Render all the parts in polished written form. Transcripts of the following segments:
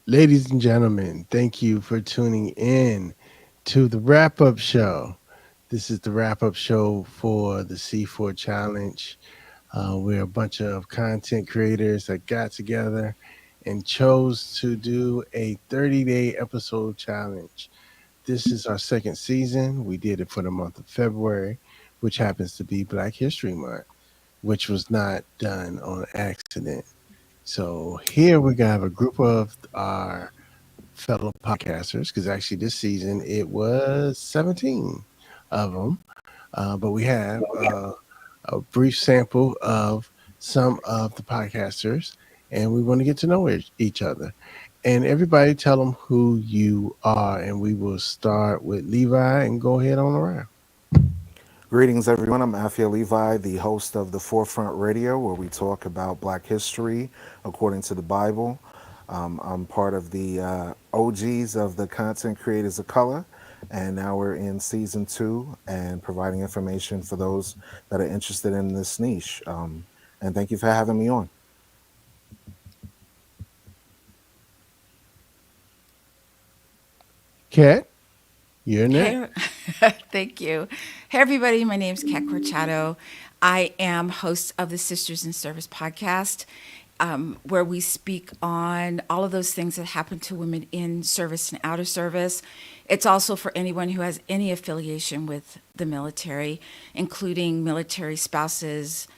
Ladies and gentlemen, thank you for tuning in to the wrap up show. This is the wrap up show for the C4 Challenge. We're a bunch of content creators that got together and chose to do a 30-day episode challenge. This is our second season. We did it for the month of February, which happens to be Black History Month, which was not done on accident. So here we have a group of our fellow podcasters because actually this season it was 17 of them. But we have a brief sample of some of the podcasters, and we want to get to know each other. And everybody tell them who you are, and we will start with Levi and go ahead on around. Greetings, everyone. I'm Afia Levi, the host of the Forefront Radio, where we talk about Black history according to the Bible. I'm part of the OGs of the Content Creators of Color, and now we're in season 2 and providing information for those that are interested in this niche. And thank you for having me on. Kat, you're next. Hey, thank you. Hey, everybody. My name's Kat Corchado. I am host of the Sisters in Service podcast, where we speak on all of those things that happen to women in service and out of service. It's also for anyone who has any affiliation with the military, including military spouses,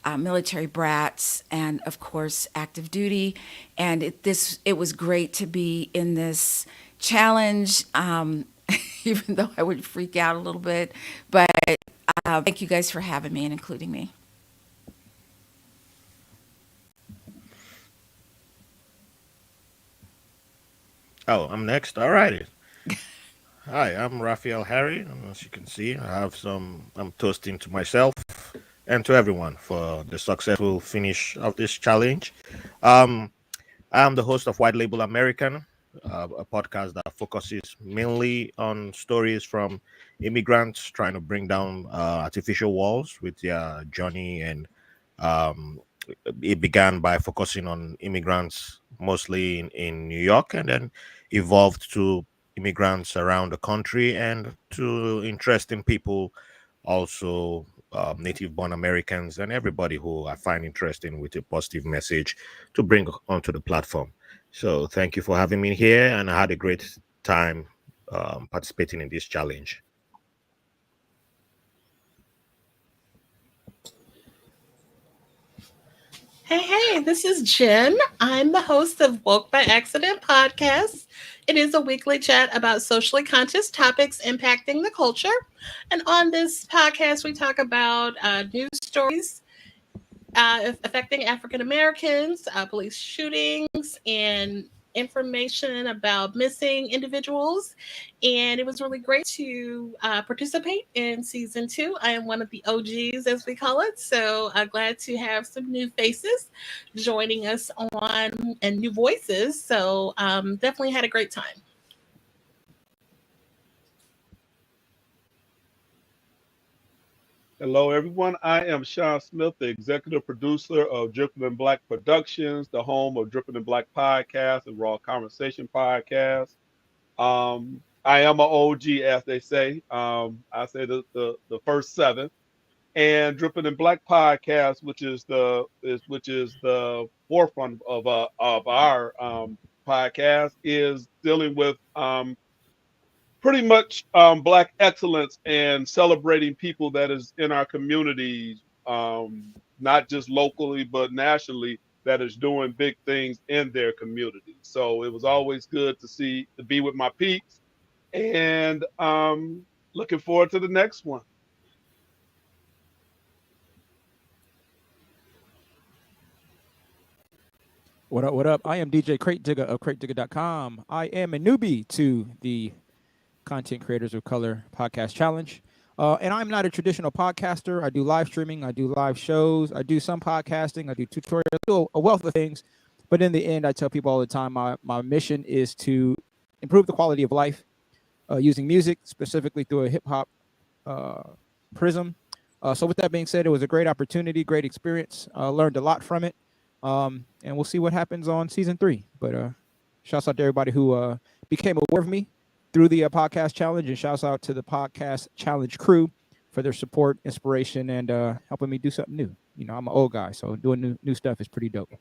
military brats, and of course active duty. And it was great to be in this challenge, even though I would freak out a little bit. But thank you guys for having me and including me. Oh, I'm next. All righty. Hi, I'm Raphael Harry. And as you can see, I'm toasting to myself and to everyone for the successful finish of this challenge. Um, I'm the host of White Label American, a podcast that focuses mainly on stories from immigrants trying to bring down artificial walls with their journey. And um, it began by focusing on immigrants mostly in New York, and then evolved to immigrants around the country and to interesting people also, native born Americans and everybody who I find interesting with a positive message to bring onto the platform. So thank you for having me here, and I had a great time participating in this challenge. Hey, this is Jen. I'm the host of Woke by Accident podcast. It is a weekly chat about socially conscious topics impacting the culture. And on this podcast, we talk about news stories affecting African Americans, police shootings, and information about missing individuals. And it was really great to participate in season 2. I am one of the OGs, as we call it. So glad to have some new faces joining us on and new voices. So definitely had a great time. Hello, everyone. I am Sean Smith, the executive producer of Drippin' and Black Productions, the home of Drippin' and Black Podcast and Raw Conversation Podcast. I am an OG, as they say. I say the first seven, and Drippin' and Black Podcast, which is the forefront of our podcast, is dealing with pretty much black excellence and celebrating people that is in our communities, not just locally but nationally, that is doing big things in their community. So it was always good to be with my peeps, and looking forward to the next one. What up? What up? I am DJ Crate Digger of CrateDigger.com. I am a newbie to the Content Creators of Color Podcast Challenge. And I'm not a traditional podcaster. I do live streaming. I do live shows. I do some podcasting. I do tutorials. I do a wealth of things. But in the end, I tell people all the time, my mission is to improve the quality of life using music, specifically through a hip-hop prism. So with that being said, it was a great opportunity, great experience. Learned a lot from it. And we'll see what happens on season 3. But Shouts out to everybody who became aware of me through the podcast challenge, and shouts out to the podcast challenge crew for their support, inspiration, and helping me do something new. You know, I'm an old guy, so doing new stuff is pretty dope.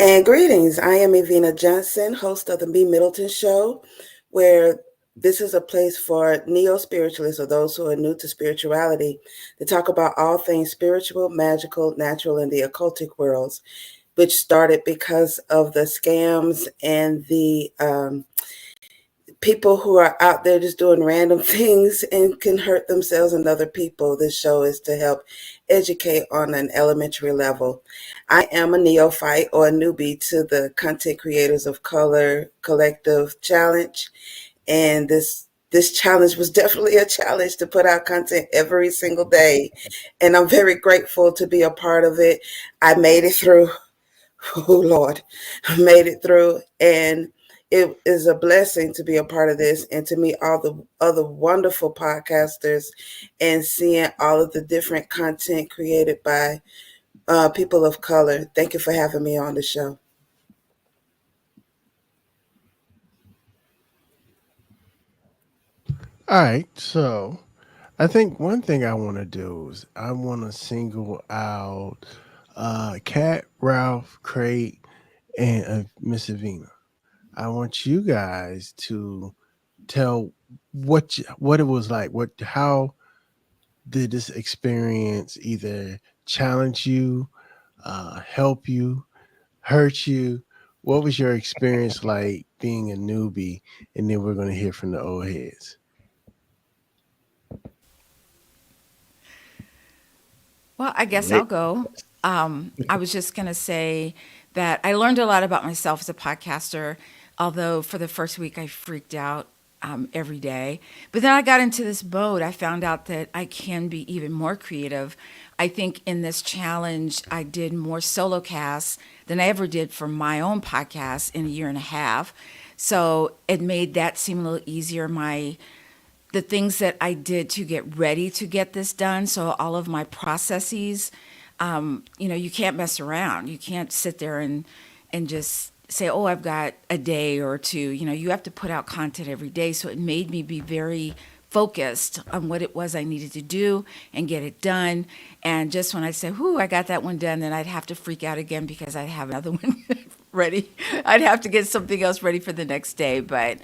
And greetings. I am Evina Johnson, host of the Me Middleton Show, where this is a place for neo spiritualists or those who are new to spirituality to talk about all things spiritual, magical, natural, and the occultic worlds, which started because of the scams and the people who are out there just doing random things and can hurt themselves and other people. This show is to help educate on an elementary level. I am a neophyte or a newbie to the Content Creators of Color Collective Challenge, and this challenge was definitely a challenge to put out content every single day, and I'm very grateful to be a part of it. I made it through. Oh Lord, I made it through, and it is a blessing to be a part of this and to meet all the other wonderful podcasters and seeing all of the different content created by people of color. Thank you for having me on the show. All right, so I think one thing I want to do is I want to single out Kat, Ralph, Craig, and Miss Avina. I want you guys to tell what it was like. What how did this experience either challenge you, help you, hurt you? What was your experience like being a newbie? And then we're going to hear from the old heads. Well, I guess I'll Let- go. I was just going to say that I learned a lot about myself as a podcaster, although for the first week I freaked out every day. But then I got into this mode. I found out that I can be even more creative. I think in this challenge, I did more solo casts than I ever did for my own podcast in a year and a half. So it made that seem a little easier. The things that I did to get ready to get this done. So all of my processes, you can't mess around. You can't sit there and just say, oh, I've got a day or two. You have to put out content every day. So it made me be very focused on what it was I needed to do and get it done. And just when I say, whoo, I got that one done, then I'd have to freak out again because I'd have another one ready. I'd have to get something else ready for the next day. But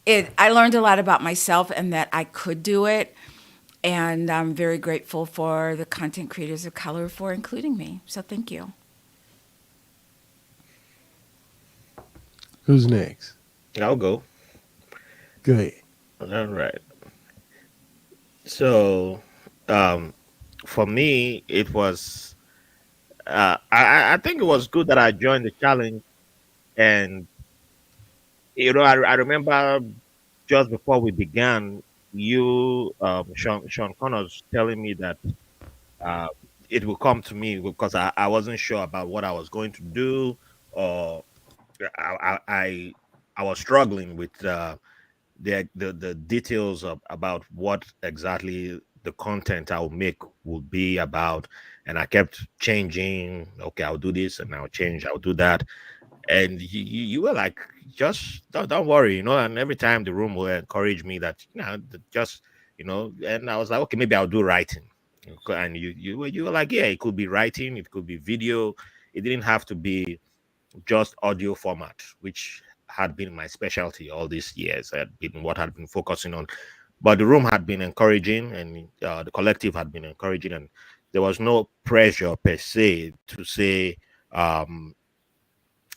I learned a lot about myself and that I could do it. And I'm very grateful for the content creators of color for including me. So thank you. Who's next? I'll go. Go ahead. All right. So, um, for me, it was. I think it was good that I joined the challenge, and I remember just before we began, Sean Connors, telling me that uh, it will come to me because I wasn't sure about what I was going to do, or I was struggling with the details about what exactly the content I'll make will be about, and I kept changing. Okay, I'll do this, and I'll change. I'll do that, and you were like, just don't worry, and every time the room will encourage me that just and I was like, okay, maybe I'll do writing. And you were like, yeah, it could be writing, it could be video, it didn't have to be just audio format, which had been my specialty all these years, had been what I'd been focusing on. But the room had been encouraging, and the collective had been encouraging, and there was no pressure per se to say, um,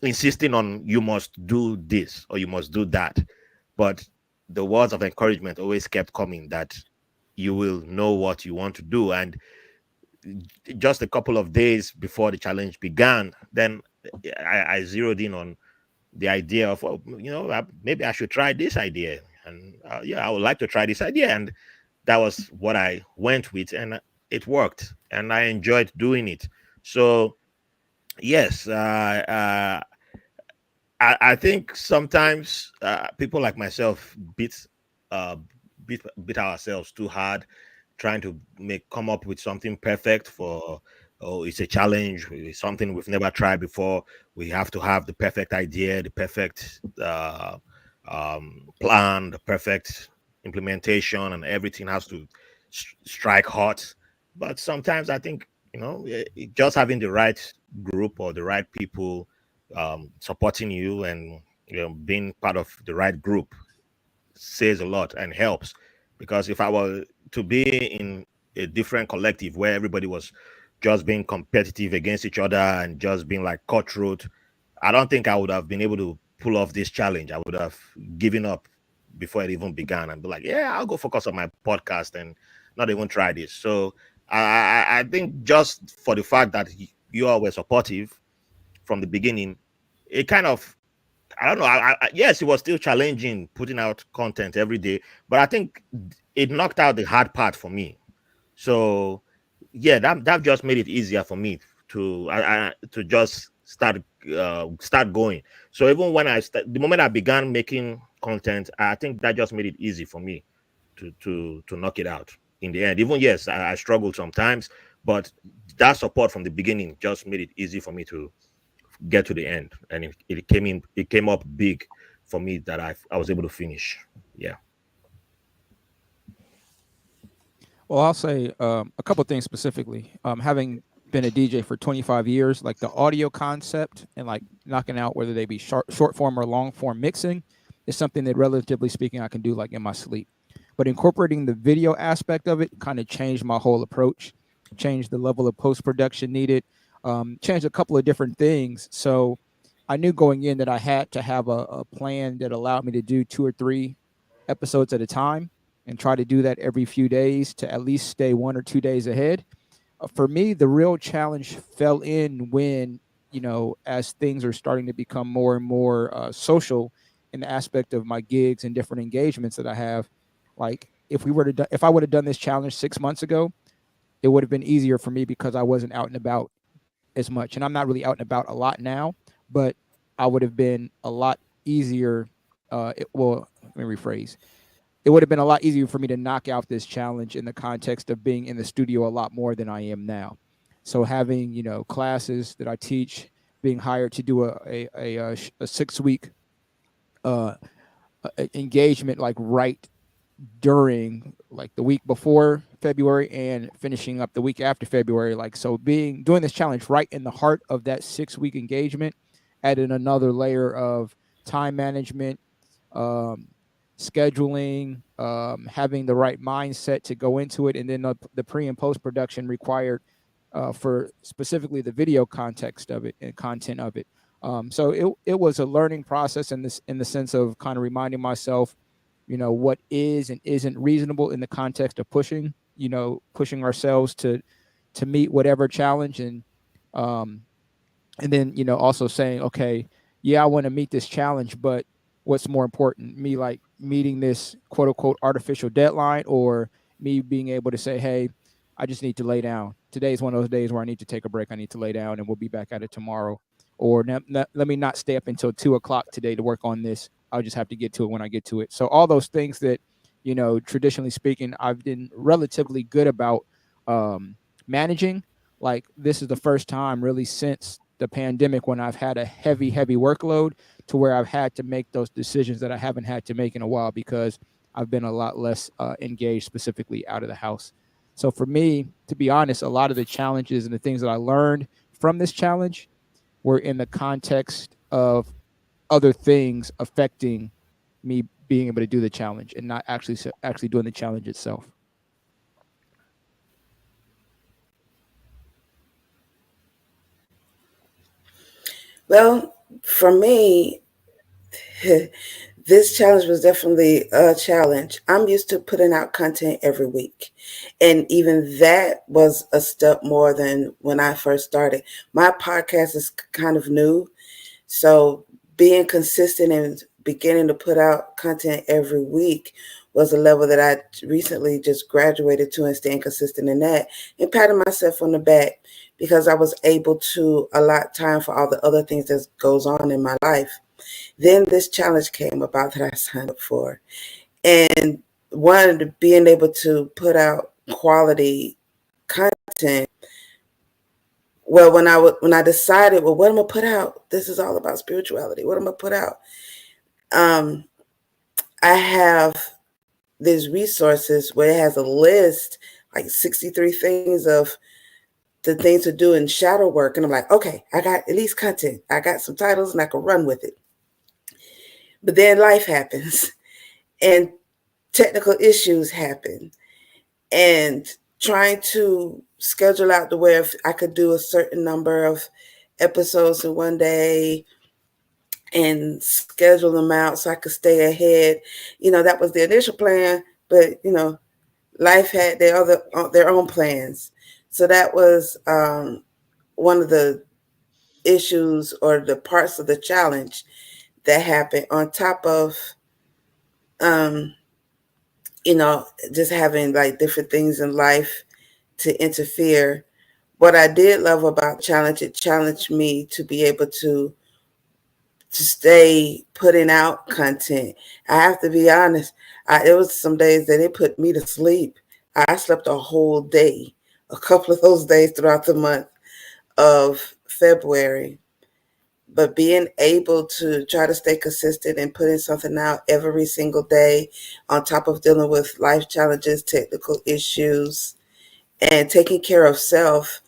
insisting on you must do this or you must do that. But the words of encouragement always kept coming that you will know what you want to do. And just a couple of days before the challenge began, then I zeroed in on the idea of, well, maybe I should try this idea. And yeah, I would like to try this idea. And that was what I went with. And it worked. And I enjoyed doing it. So, yes, I think sometimes people like myself uh, beat ourselves too hard trying to make come up with something perfect for. Oh, it's a challenge. It's something we've never tried before. We have to have the perfect idea, the perfect plan, the perfect implementation, and everything has to strike hot. But sometimes I think, just having the right group or the right people supporting you, and being part of the right group says a lot and helps. Because if I were to be in a different collective where everybody was just being competitive against each other and just being like cutthroat, I don't think I would have been able to pull off this challenge. I would have given up before it even began and be like, yeah, I'll go focus on my podcast and not even try this. So I think just for the fact that you all were supportive from the beginning, it kind of, I don't know. Yes, it was still challenging putting out content every day, but I think it knocked out the hard part for me. So yeah, that just made it easier for me to just start going. So even when the moment I began making content, I think that just made it easy for me to knock it out in the end. Even yes, I struggled sometimes, but that support from the beginning just made it easy for me to get to the end, and it came up big for me that I was able to finish. Yeah. Well, I'll say a couple things specifically. Having been a DJ for 25 years, like the audio concept and like knocking out whether they be short form or long form mixing is something that, relatively speaking, I can do like in my sleep. But incorporating the video aspect of it kind of changed my whole approach, changed the level of post production needed, changed a couple of different things. So I knew going in that I had to have a plan that allowed me to do 2 or 3 episodes at a time and try to do that every few days to at least stay 1 or 2 days ahead. For me, the real challenge fell in when, as things are starting to become more and more social in the aspect of my gigs and different engagements that I have. Like if I would have done this challenge 6 months ago, it would have been easier for me because I wasn't out and about as much. And I'm not really out and about a lot now, but I would have been a lot easier. Let me rephrase. It would have been a lot easier for me to knock out this challenge in the context of being in the studio a lot more than I am now. So having, classes that I teach, being hired to do a 6-week engagement, like right during like the week before February and finishing up the week after February. Like, so doing this challenge right in the heart of that 6-week engagement added another layer of time management, scheduling, having the right mindset to go into it. And then the pre and post production required for specifically the video context of it and content of it. So it was a learning process in the sense of kind of reminding myself, what is and isn't reasonable in the context of pushing ourselves to meet whatever challenge. And then, also saying, okay, yeah, I want to meet this challenge, but what's more important, me like meeting this quote unquote artificial deadline, or me being able to say, hey, I just need to lay down. Today is one of those days where I need to take a break. I need to lay down and we'll be back at it tomorrow. Or let me not stay up until 2:00 today to work on this. I'll just have to get to it when I get to it. So all those things that, traditionally speaking, I've been relatively good about managing. Like this is the first time really since the pandemic when I've had a heavy workload to where I've had to make those decisions that I haven't had to make in a while because I've been a lot less engaged specifically out of the house. So for me, to be honest, a lot of the challenges and the things that I learned from this challenge were in the context of other things affecting me being able to do the challenge and not actually doing the challenge itself. Well, for me, this challenge was definitely a challenge. I'm used to putting out content every week. And even that was a step more than when I first started. My podcast is kind of new. So being consistent and beginning to put out content every week was a level that I recently just graduated to, and staying consistent in that and patting myself on the back because I was able to allot time for all the other things that goes on in my life. Then this challenge came about that I signed up for. And one, being able to put out quality content. Well, when I decided, well, what I'm gonna put out, this is all about spirituality. What I'm gonna put out, um, I have these resources where it has a list, like 63 things of the things to do in shadow work, and I'm like, okay, I got at least content. I got some titles, and I can run with it. But then life happens, and technical issues happen, and trying to schedule out the way if I could do a certain number of episodes in one day and schedule them out so I could stay ahead. That was the initial plan, but life had their own plans. So that was one of the issues or the parts of the challenge that happened on top of um, just having like different things in life to interfere. What I did love about the challenge, it challenged me to be able to stay putting out content. I have to be honest. It was some days that it put me to sleep. I slept a whole day, a couple of those days throughout the month of February. But being able to try to stay consistent and putting something out every single day, on top of dealing with life challenges, technical issues, and taking care of self.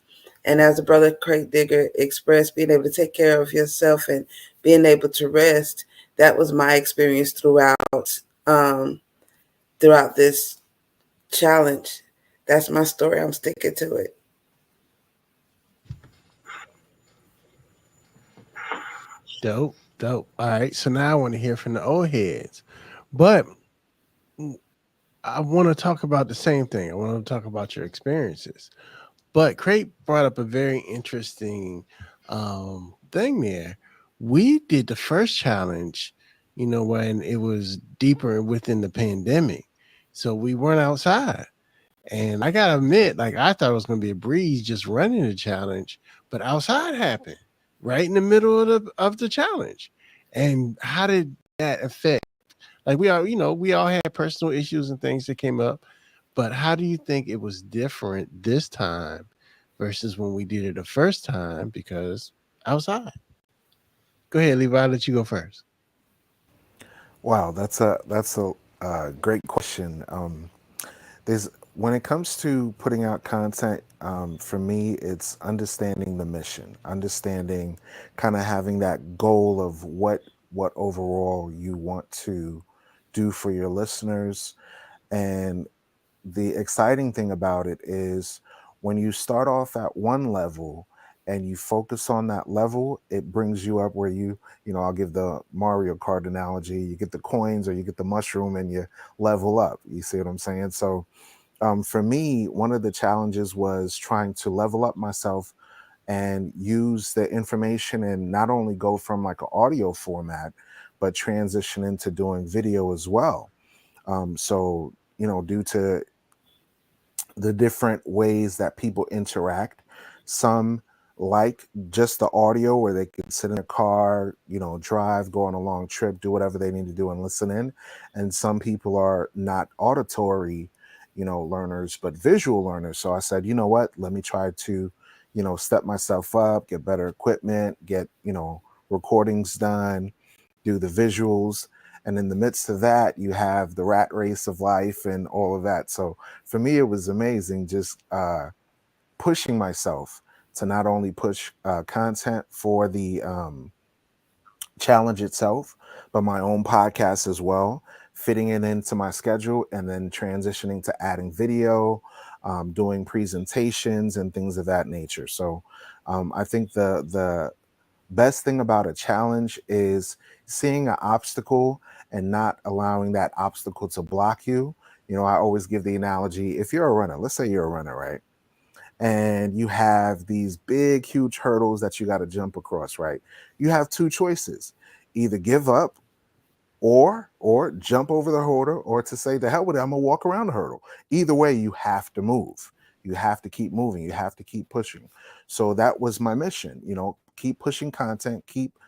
And as the brother Craig Digger expressed, being able to take care of yourself and being able to rest, that was my experience um, throughout this challenge. That's my story. I'm sticking to it. Dope, dope. All right, so now I want to hear from the old heads, but I want to talk about the same thing. I want to talk about your experiences. But Crate brought up a very interesting thing there. We did the first challenge, when it was deeper within the pandemic. So we weren't outside. And I gotta admit, like I thought it was gonna be a breeze just running the challenge, but outside happened right in the middle of the challenge. And how did that affect? Like we all had personal issues and things that came up, but how do you think it was different this time versus when we did it the first time? Because outside. Go ahead, Levi. I'll let you go first. Wow, that's a great question. There's when it comes to putting out content, for me, it's understanding the mission, understanding, kind of having that goal of what overall you want to do for your listeners. And the exciting thing about it is when you start off at one level and you focus on that level, it brings you up where I'll give the Mario Kart analogy. You get the coins or you get the mushroom and you level up. You see what I'm saying? So for me, one of the challenges was trying to level up myself and use the information and not only go from like an audio format, but transition into doing video as well. Due to the different ways that people interact. Some like just the audio where they could sit in a car, drive, go on a long trip, do whatever they need to do and listen in. And some people are not auditory, learners, but visual learners. So I said, you know what, let me try to, step myself up, get better equipment, get, recordings done, do the visuals. And in the midst of that, you have the rat race of life and all of that. So for me, it was amazing just pushing myself to not only push content for the challenge itself, but my own podcast as well, fitting it into my schedule and then transitioning to adding video, doing presentations and things of that nature. So I think the best thing about a challenge is seeing an obstacle and not allowing that obstacle to block you. I always give the analogy, if you're a runner, let's say you're a runner, right? And you have these big, huge hurdles that you got to jump across, right? You have two choices: either give up or jump over the hurdle, or to say, the hell with it, I'm gonna walk around the hurdle. Either way, you have to move. You have to keep moving. You have to keep pushing. So that was my mission. Keep pushing content, keep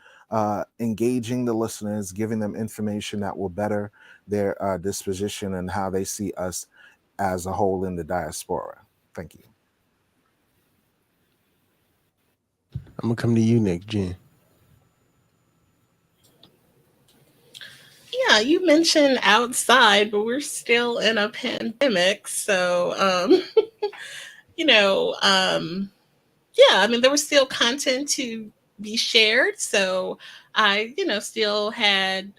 engaging the listeners, giving them information that will better their disposition and how they see us as a whole in the diaspora. Thank you. I'm gonna come to you next, Jen. Yeah, you mentioned outside, but we're still in a pandemic. So, you know, yeah, I mean, there was still content to be shared. So I, still had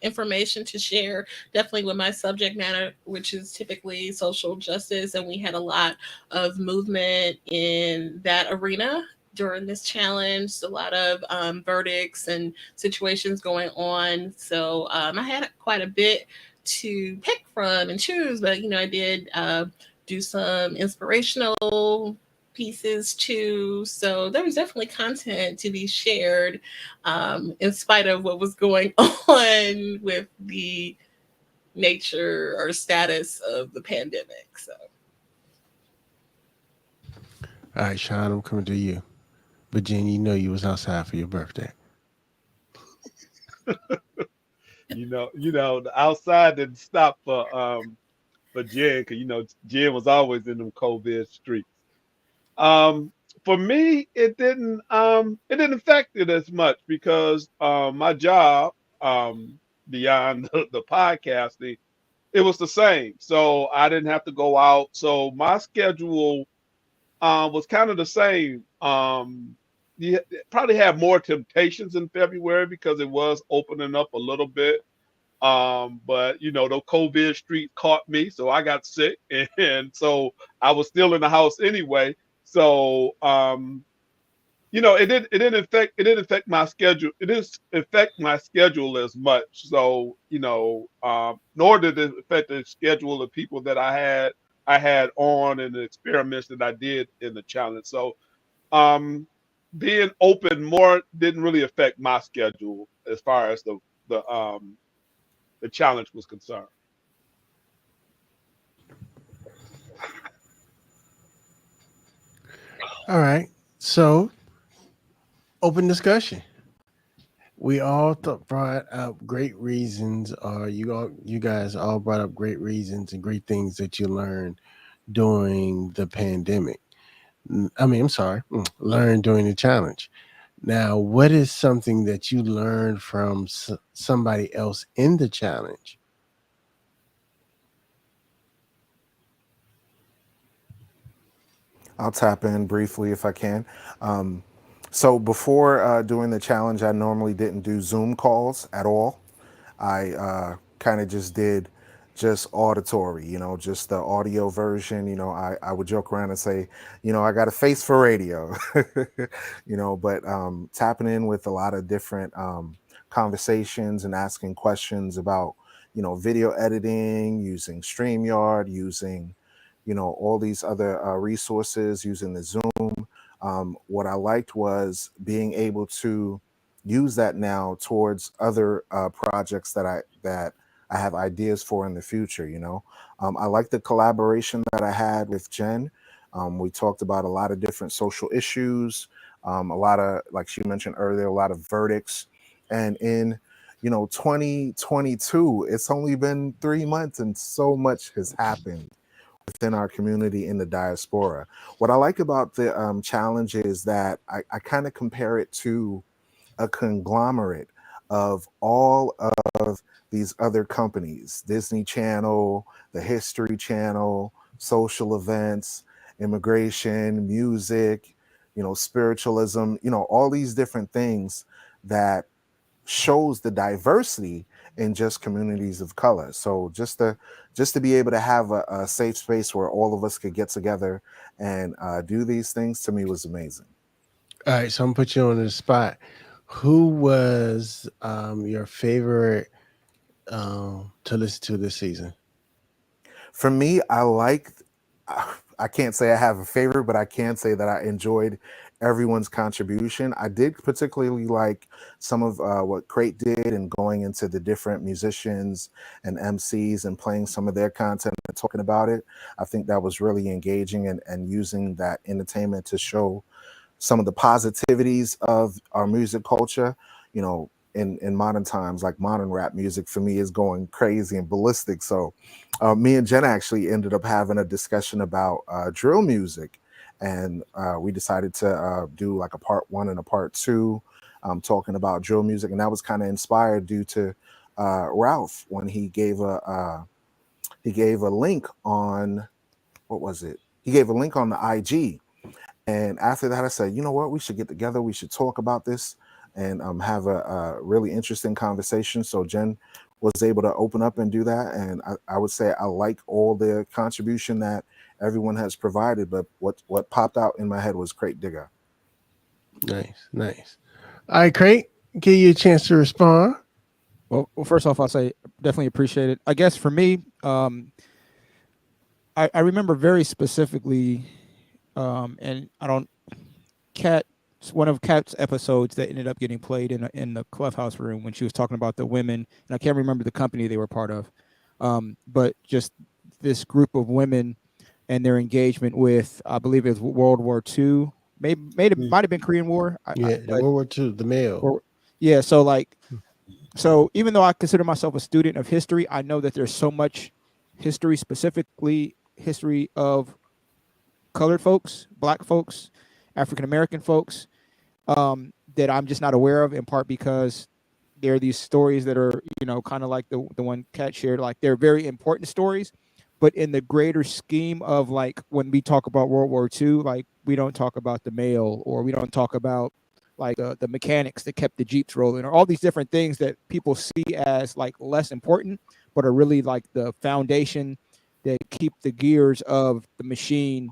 information to share, definitely with my subject matter, which is typically social justice. And we had a lot of movement in that arena during this challenge, a lot of verdicts and situations going on. So I had quite a bit to pick from and choose, but, I did do some inspirational pieces too. So there was definitely content to be shared, in spite of what was going on with the nature or status of the pandemic. So All right, Sean, I'm coming to you. But Jen, you know you was outside for your birthday. The outside didn't stop for Jen, because Jen was always in them COVID streets. Um, for me, it didn't affect it as much because my job, beyond the podcasting, it was the same. So I didn't have to go out. So my schedule was kind of the same. You probably had more temptations in February because it was opening up a little bit. But the COVID streak caught me, so I got sick, and so I was still in the house anyway. So it didn't affect my schedule. It didn't affect my schedule as much. So nor did it affect the schedule of people that I had on, and the experiments that I did in the challenge. So um being open more didn't really affect my schedule as far as the challenge was concerned. All right. So, open discussion. We all brought up great reasons, or you guys all brought up great reasons and great things that you learned during the pandemic. I mean, I'm sorry, learned during the challenge. Now, what is something that you learned from somebody else in the challenge? I'll tap in briefly if I can. So before doing the challenge, I normally didn't do Zoom calls at all. I kind of just did just auditory, just the audio version. I would joke around and say, I got a face for radio, but tapping in with a lot of different conversations and asking questions about, video editing, using StreamYard, using, all these other resources, using the Zoom. What I liked was being able to use that now towards other projects that I have ideas for in the future. I like the collaboration that I had with Jen. We talked about a lot of different social issues, a lot of, like she mentioned earlier, a lot of verdicts, and in 2022, it's only been 3 months and so much has happened within our community in the diaspora. What I like about the challenge is that I kind of compare it to a conglomerate of all of these other companies: Disney Channel, the History Channel, social events, immigration, music, spiritualism, all these different things that shows the diversity in just communities of color. So just to be able to have a safe space where all of us could get together and do these things, to me, was amazing. All right, so I'm gonna put you on the spot. Who was your favorite to listen to this season? For me, I liked, I can't say I have a favorite, but I can say that I enjoyed everyone's contribution. I did particularly like some of what Crate did and going into the different musicians and MCs and playing some of their content and talking about it. I think that was really engaging, and using that entertainment to show some of the positivities of our music culture. You know, in modern times, like modern rap music for me is going crazy and ballistic. So me and Jen actually ended up having a discussion about drill music, and we decided to do like a part one and a part two, talking about drill music, and that was kind of inspired due to Ralph when he gave a link on, what was it? He gave a link on the IG, and after that, I said, you know what? We should get together. We should talk about this and have a really interesting conversation. So Jen was able to open up and do that. And I would say I like all the contribution that everyone has provided. But what popped out in my head was Crate Digger. Nice, nice. All right, Crate, give you a chance to respond. Well, first off, I'll say definitely appreciate it. I guess for me, I remember very specifically, and I don't Cat. One of Cat's episodes that ended up getting played in the clubhouse room when she was talking about the women, and I can't remember the company they were part of, but just this group of women and their engagement with, I believe it was World War II, might have been Korean War, Yeah, the but World War II, the male. yeah. So like, so even though I consider myself a student of history, I know that there's so much history, specifically history of colored folks, black folks, African American folks, that I'm just not aware of, in part because there are these stories that are, kind of like the one Kat shared, like they're very important stories, but in the greater scheme of like when we talk about World War II, like we don't talk about the mail, or we don't talk about like the mechanics that kept the Jeeps rolling, or all these different things that people see as like less important, but are really like the foundation that keep the gears of the machine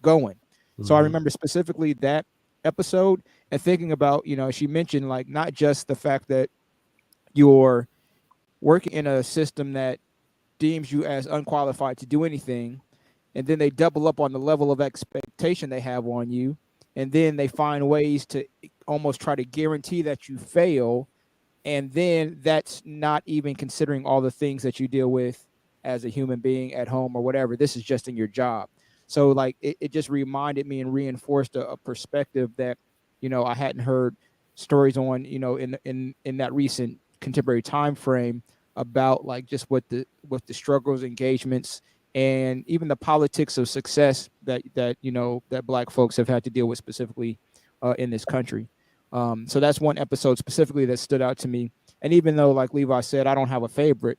going. So I Mhm. remember specifically that episode and thinking about, she mentioned like not just the fact that you're working in a system that deems you as unqualified to do anything, and then they double up on the level of expectation they have on you, and then they find ways to almost try to guarantee that you fail, and then that's not even considering all the things that you deal with as a human being at home or whatever. This is just in your job. So like it just reminded me and reinforced a perspective that I hadn't heard stories on, in that recent contemporary time frame, about like just what the struggles, engagements, and even the politics of success that black folks have had to deal with, specifically in this country. So that's one episode specifically that stood out to me. And even though, like Levi said, I don't have a favorite,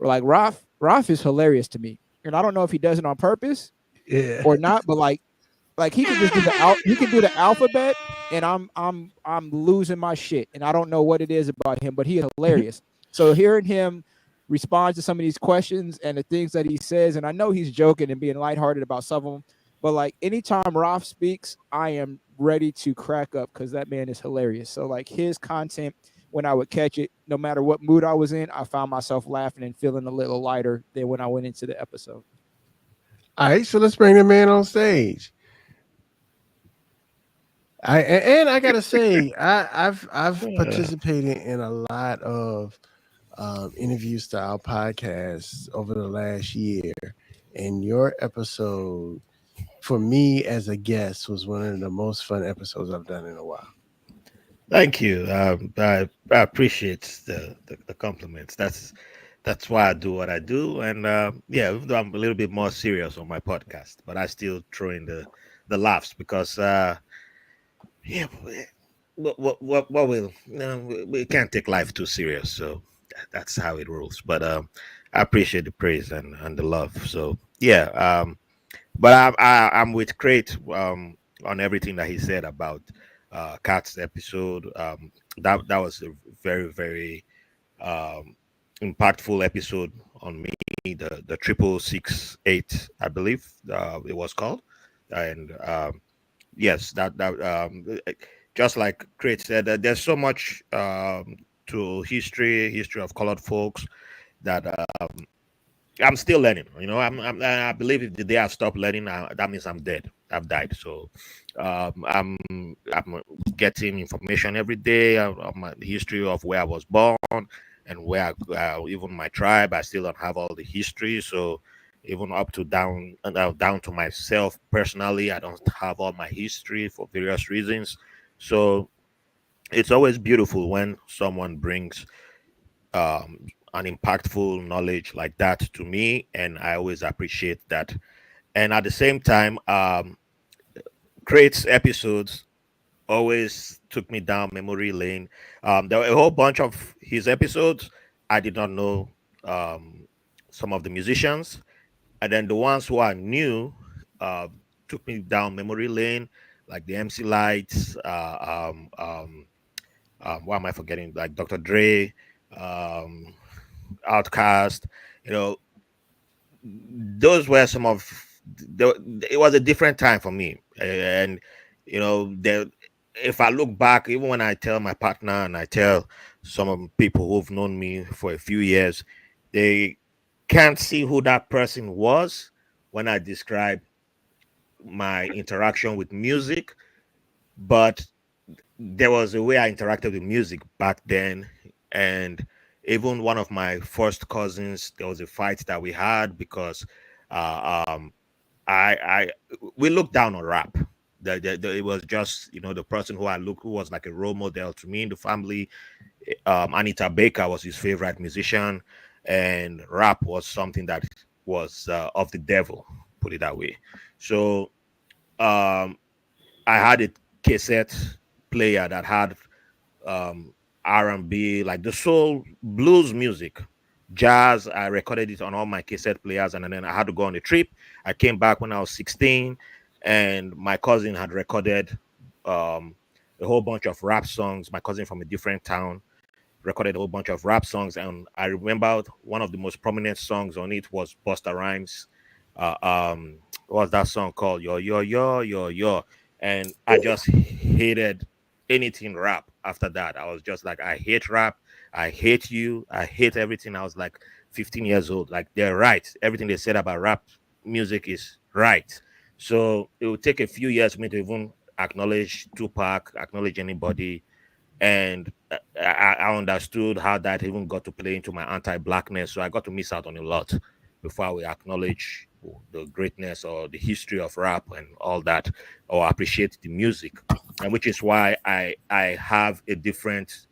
like Ralph is hilarious to me, and I don't know if he does it on purpose Yeah. or not, but like he can just do he can do the alphabet, and I'm losing my shit, and I don't know what it is about him, but he's hilarious. So hearing him respond to some of these questions and the things that he says, and I know he's joking and being lighthearted about some of them, but like anytime Ralph speaks, I am ready to crack up because that man is hilarious. So like his content, when I would catch it, no matter what mood I was in, I found myself laughing and feeling a little lighter than when I went into the episode. All right, so let's bring the man on stage. And I gotta say, I've participated in a lot of interview style podcasts over the last year, and your episode for me as a guest was one of the most fun episodes I've done in a while. Thank you. I appreciate the compliments. That's why I do what I do. And yeah, even though I'm a little bit more serious on my podcast, but I still throw in the laughs because yeah, what will no, we can't take life too serious. So that's how it rolls. But I appreciate the praise and the love. So yeah, but I'm with Crate on everything that he said about Cat's episode. That was a very um, impactful episode on me. The 6668, I believe it was called, and yes, that just like Crate said, there's so much to history of colored folks that I'm still learning. I believe if the day I stop learning, that means I'm dead. I've died. So I'm getting information every day on my the history of where I was born and where even my tribe. I still don't have all the history. So even up to down to myself personally, I don't have all my history for various reasons. So it's always beautiful when someone brings an impactful knowledge like that to me, and I always appreciate that. And at the same time, creates episodes always took me down memory lane. There were a whole bunch of his episodes. I did not know um, some of the musicians, and then the ones who I knew uh, took me down memory lane, like the MC Lights. Why am I forgetting? Like Dr. Dre, um, Outkast. You know, those were some of it was a different time for me, and there, if I look back, even when I tell my partner and I tell some of the people who've known me for a few years, they can't see who that person was when I describe my interaction with music. But there was a way I interacted with music back then. And even one of my first cousins, there was a fight that we had because uh, um, I we looked down on rap. It was just the person who was like a role model to me in the family. Anita Baker was his favorite musician, and rap was something that was of the devil, put it that way. So um, I had a cassette player that had um, R&B, like the soul blues music, jazz. I recorded it on all my cassette players, and then I had to go on a trip. I came back when I was 16, and my cousin had recorded um, a whole bunch of rap songs. My cousin from a different town recorded a whole bunch of rap songs, and I remember one of the most prominent songs on it was Busta Rhymes. What was that song called? Yo. And I just hated anything rap after that. I was just like, I hate rap. I hate you. I hate everything. I was like 15 years old. Like, they're right. Everything they said about rap music is right. So it would take a few years for me to even acknowledge Tupac, acknowledge anybody, and I understood how that even got to play into my anti-blackness. So I got to miss out on a lot before we acknowledge the greatness or the history of rap and all that, or appreciate the music, and which is why I have a different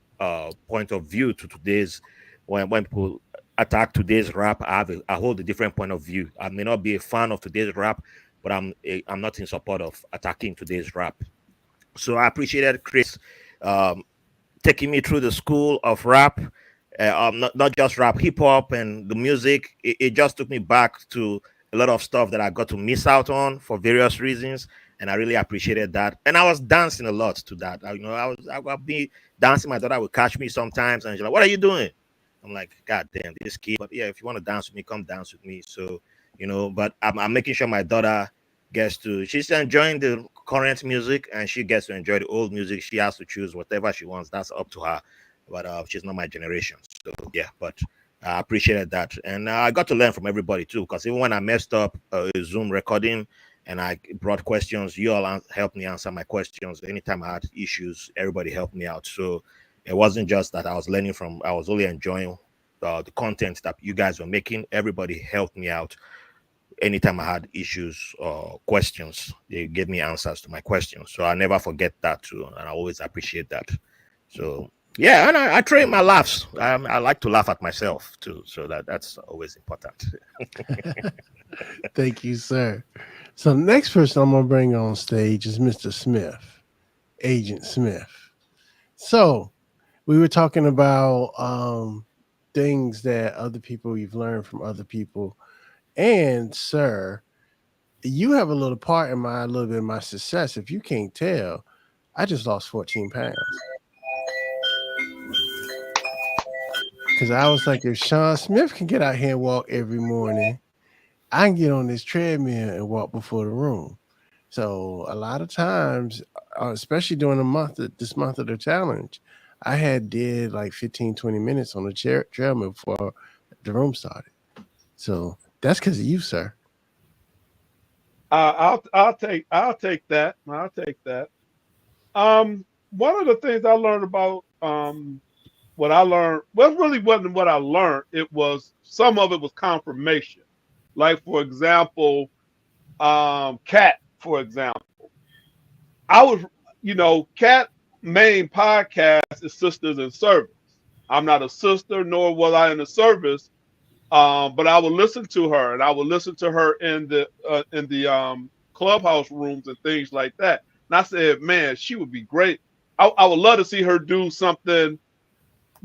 point of view to today's when people attack today's rap. I hold a different point of view. I may not be a fan of today's rap, but I'm not in support of attacking today's rap. So I appreciated Chris um, taking me through the school of rap, not just rap, hip hop, and the music. It just took me back to a lot of stuff that I got to miss out on for various reasons, and I really appreciated that. And I was dancing a lot to that. I would be dancing. My daughter would catch me sometimes, and she's like, "What are you doing?" I'm like, "God damn, this kid." But yeah, if you want to dance with me, come dance with me. So but I'm making sure my daughter gets to she's enjoying the current music, and she gets to enjoy the old music. She has to choose whatever she wants. That's up to her. But she's not my generation. So yeah, but I appreciated that. And I got to learn from everybody too, because even when I messed up a Zoom recording and I brought questions, you all helped me answer my questions. Anytime I had issues, everybody helped me out. So it wasn't just that I was learning from, I was only enjoying the content that you guys were making. Everybody helped me out anytime I had issues or questions. They gave me answers to my questions. So I never forget that too. And I always appreciate that. So yeah, and I train my laughs. I like to laugh at myself too. So that's always important. Thank you, sir. So the next person I'm gonna bring on stage is Mr. Smith, Agent Smith. So we were talking about things that other people you've learned from other people, and sir, you have a little part in my a little bit of my success. If you can't tell, I just lost 14 pounds because I was like, if Sean Smith can get out here and walk every morning, I can get on this treadmill and walk before the room. So a lot of times, especially during this month of the challenge, I had did like 15, 20 minutes on the treadmill before the room started. So that's because of you, sir. I'll take that. I'll take that. One of the things I learned about what I learned, well, really wasn't what I learned. It was some of it was confirmation. Like for example, Cat. For example, I was, Cat. main podcast is Sisters in Service. I'm not a sister, nor was I in the service, but I would listen to her, and I would listen to her in the clubhouse rooms and things like that. And I said, man, she would be great. I would love to see her do something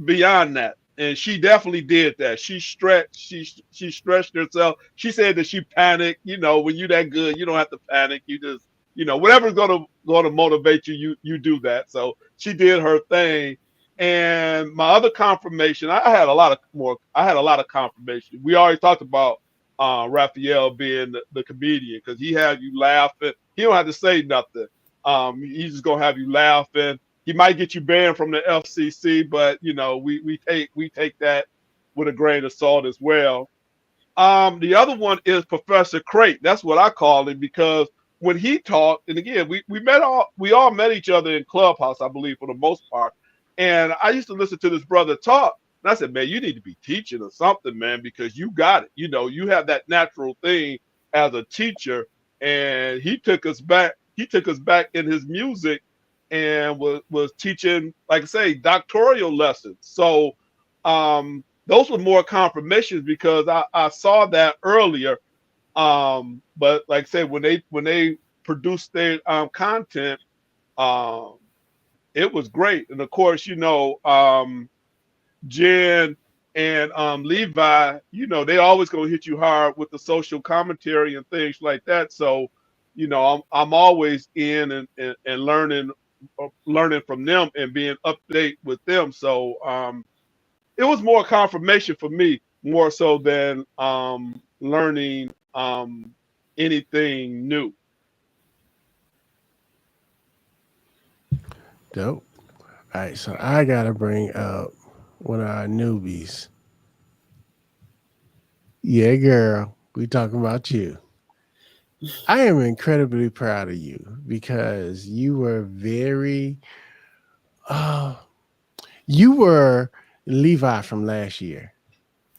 beyond that. And she definitely did that. She stretched herself. She said that she panicked. You know, when you that good, you don't have to panic. You just, you know, whatever's gonna motivate you, you do that. So she did her thing. And my other confirmation, I had a lot of more. I had a lot of confirmation. We already talked about Raphael being the comedian because he had you laughing. He don't have to say nothing. He's just gonna have you laughing. He might get you banned from the FCC, but you know we take that with a grain of salt as well. The other one is Professor Crate. That's what I call him because when he talked, and again, we all met each other in Clubhouse, I believe, for the most part. And I used to listen to this brother talk, and I said, man, you need to be teaching or something, man, because you got it. You know, you have that natural thing as a teacher. And he took us back. He took us back in his music and was teaching, like I say, doctoral lessons. So those were more confirmations because I saw that earlier. But like I said, when they produced their content, um, it was great. And of course, you know, Jen and Levi, you know, they always gonna hit you hard with the social commentary and things like that. So, you know, I'm always in and learning from them and being up to date with them. So it was more confirmation for me, more so than learning anything new. Dope. All right, so I gotta bring up one of our newbies. Yeah, girl, we talking about you. I am incredibly proud of you because you were very, uh, you were Levi from last year.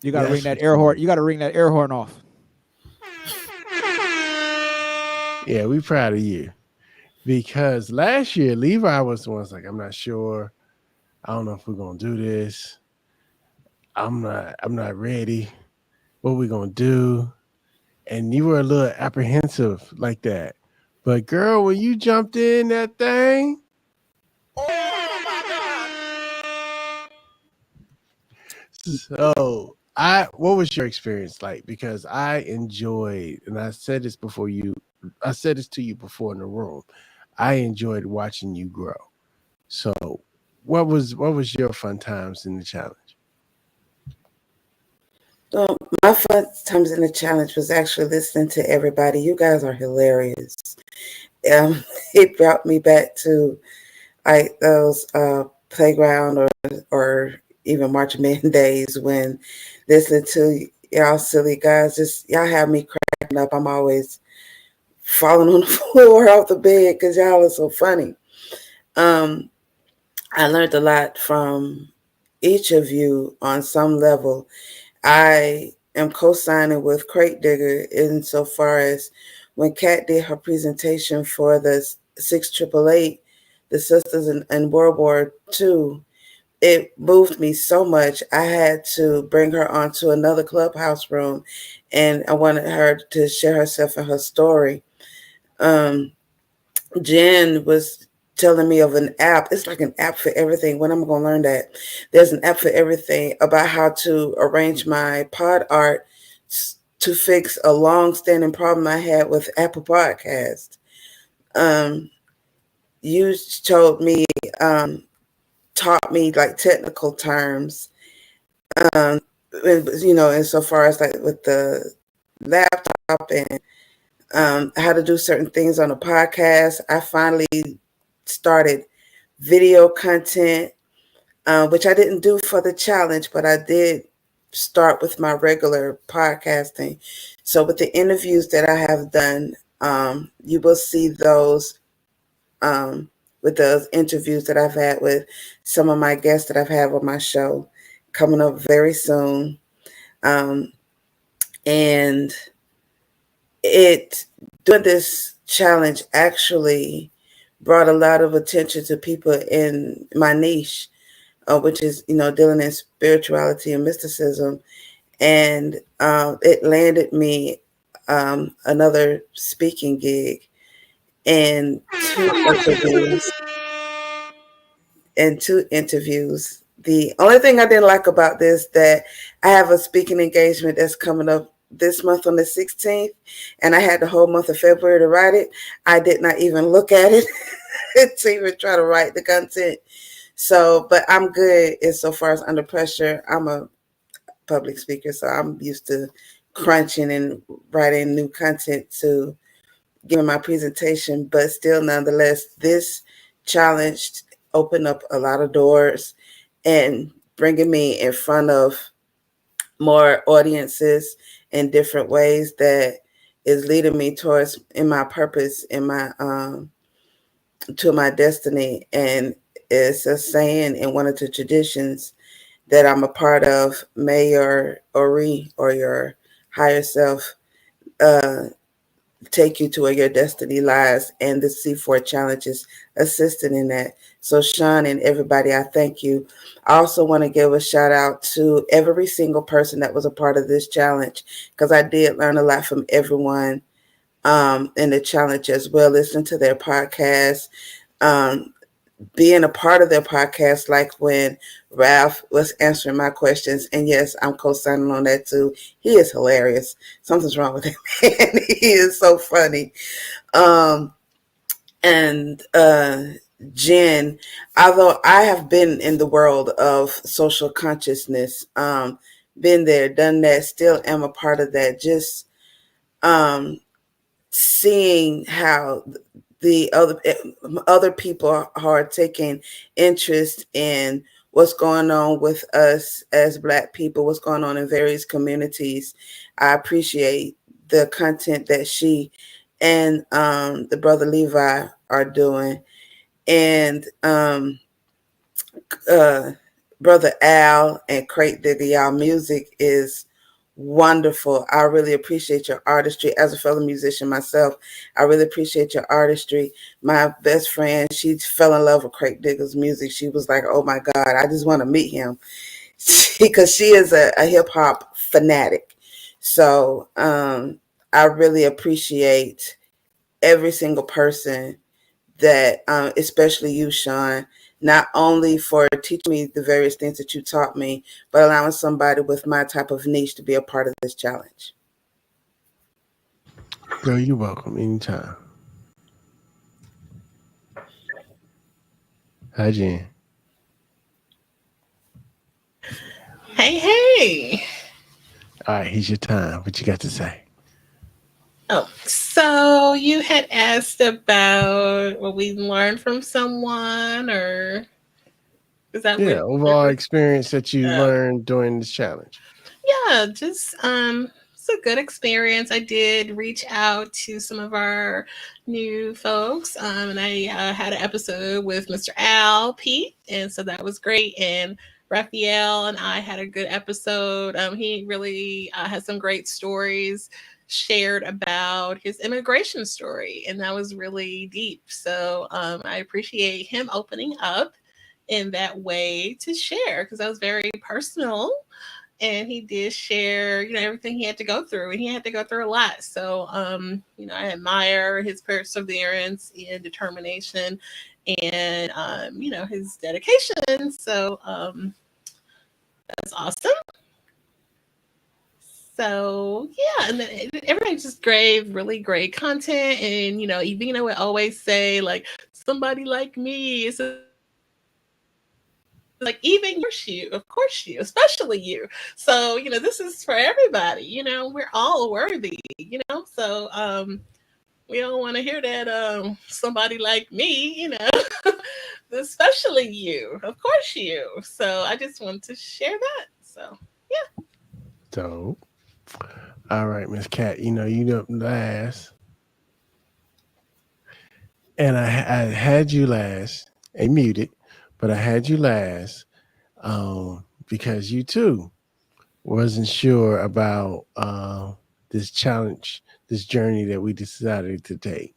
You got to ring That's that what air horn. you. You got to ring that air horn off. Yeah, we proud of you because last year Levi was the one's like, I'm not sure. I don't know if we're gonna do this. I'm not ready. What we gonna do? And you were a little apprehensive like that. But girl, when you jumped in that thing, so I what was your experience like? Because I enjoyed, and I said this to you before in the room. I enjoyed watching you grow. So what was your fun times in the challenge? So my fun times in the challenge was actually listening to everybody. You guys are hilarious. Um, it brought me back to like those playground or even marching band days when listening to y'all silly guys. Just y'all have me cracking up. I'm always falling on the floor off the bed because y'all are so funny. Um, I learned a lot from each of you on some level. I am co-signing with Crate Digger insofar as when Kat did her presentation for the 6888, the Sisters in World War II, it moved me so much. I had to bring her onto another clubhouse room, and I wanted her to share herself and her story. Um, Jen was telling me of an app. It's like an app for everything. When I'm going to learn that? There's an app for everything about how to arrange my pod art to fix a long-standing problem I had with Apple Podcast. Um, you told me, taught me like technical terms, um, you know, insofar as like with the laptop and how to do certain things on a podcast. I finally started video content, which I didn't do for the challenge, but I did start with my regular podcasting. So with the interviews that I have done, you will see those with those interviews that I've had with some of my guests that I've had on my show coming up very soon. Um, and it doing this challenge actually brought a lot of attention to people in my niche, which is, dealing in spirituality and mysticism. And it landed me another speaking gig and two interviews. The only thing I didn't like about this that I have a speaking engagement that's coming up this month on the 16th, and I had the whole month of February to write it. I did not even look at it to even try to write the content. So, but I'm good as so far as under pressure. I'm a public speaker, so I'm used to crunching and writing new content to giving my presentation. But still, nonetheless, this challenge opened up a lot of doors and bringing me in front of more audiences in different ways that is leading me towards in my purpose in my to my destiny. And it's a saying in one of the traditions that I'm a part of: may your ori, or your higher self, uh, take you to where your destiny lies. And the C4 challenges assisted in that. So Sean and everybody, I thank you. I also want to give a shout out to every single person that was a part of this challenge, because I did learn a lot from everyone in the challenge as well. Listen to their podcast, um, being a part of their podcast, like when Ralph was answering my questions. And yes, I'm co-signing on that too. He is hilarious. Something's wrong with him. He is so funny. Um, and Jen, although I have been in the world of social consciousness, been there, done that, still am a part of that. Just um, seeing how the other people are taking interest in what's going on with us as Black people, what's going on in various communities. I appreciate the content that she and the brother Levi are doing. And uh, Brother Al and Crate Digger, y'all music is wonderful. I really appreciate your artistry. As a fellow musician myself, I really appreciate your artistry. My best friend, she fell in love with Crate Digger's music. She was like, oh my God, I just want to meet him. Because she is a hip hop fanatic. So I really appreciate every single person that, especially you, Sean, not only for teaching me the various things that you taught me, but allowing somebody with my type of niche to be a part of this challenge. Girl, you're welcome anytime. Hi, Jen. Hey, hey. All right, here's your time. What you got to say? Oh, so you had asked about what we learned from someone, or is that Yeah, what? overall experience that you Uh, learned during this challenge. yeah, just it's a good experience. I did reach out to some of our new folks, and I had an episode with Mr. Al Pete, and so that was great. And Raphael and I had a good episode. He really had some great stories shared about his immigration story, and that was really deep. So I appreciate him opening up in that way to share, because that was very personal, and he did share, everything he had to go through, and he had to go through a lot. So I admire his perseverance and determination, and his dedication. So that's awesome. So yeah, and then everybody just gave really great content, and Evina would always say, like, somebody like me. It's like, even of course you, especially you. So this is for everybody. We're all worthy. So we don't want to hear that somebody like me. Especially you, of course you. So I just want to share that. So yeah. So, all right, Miss Cat, you up last, and I had you last and muted, but I had you last because you too wasn't sure about this challenge, this journey that we decided to take.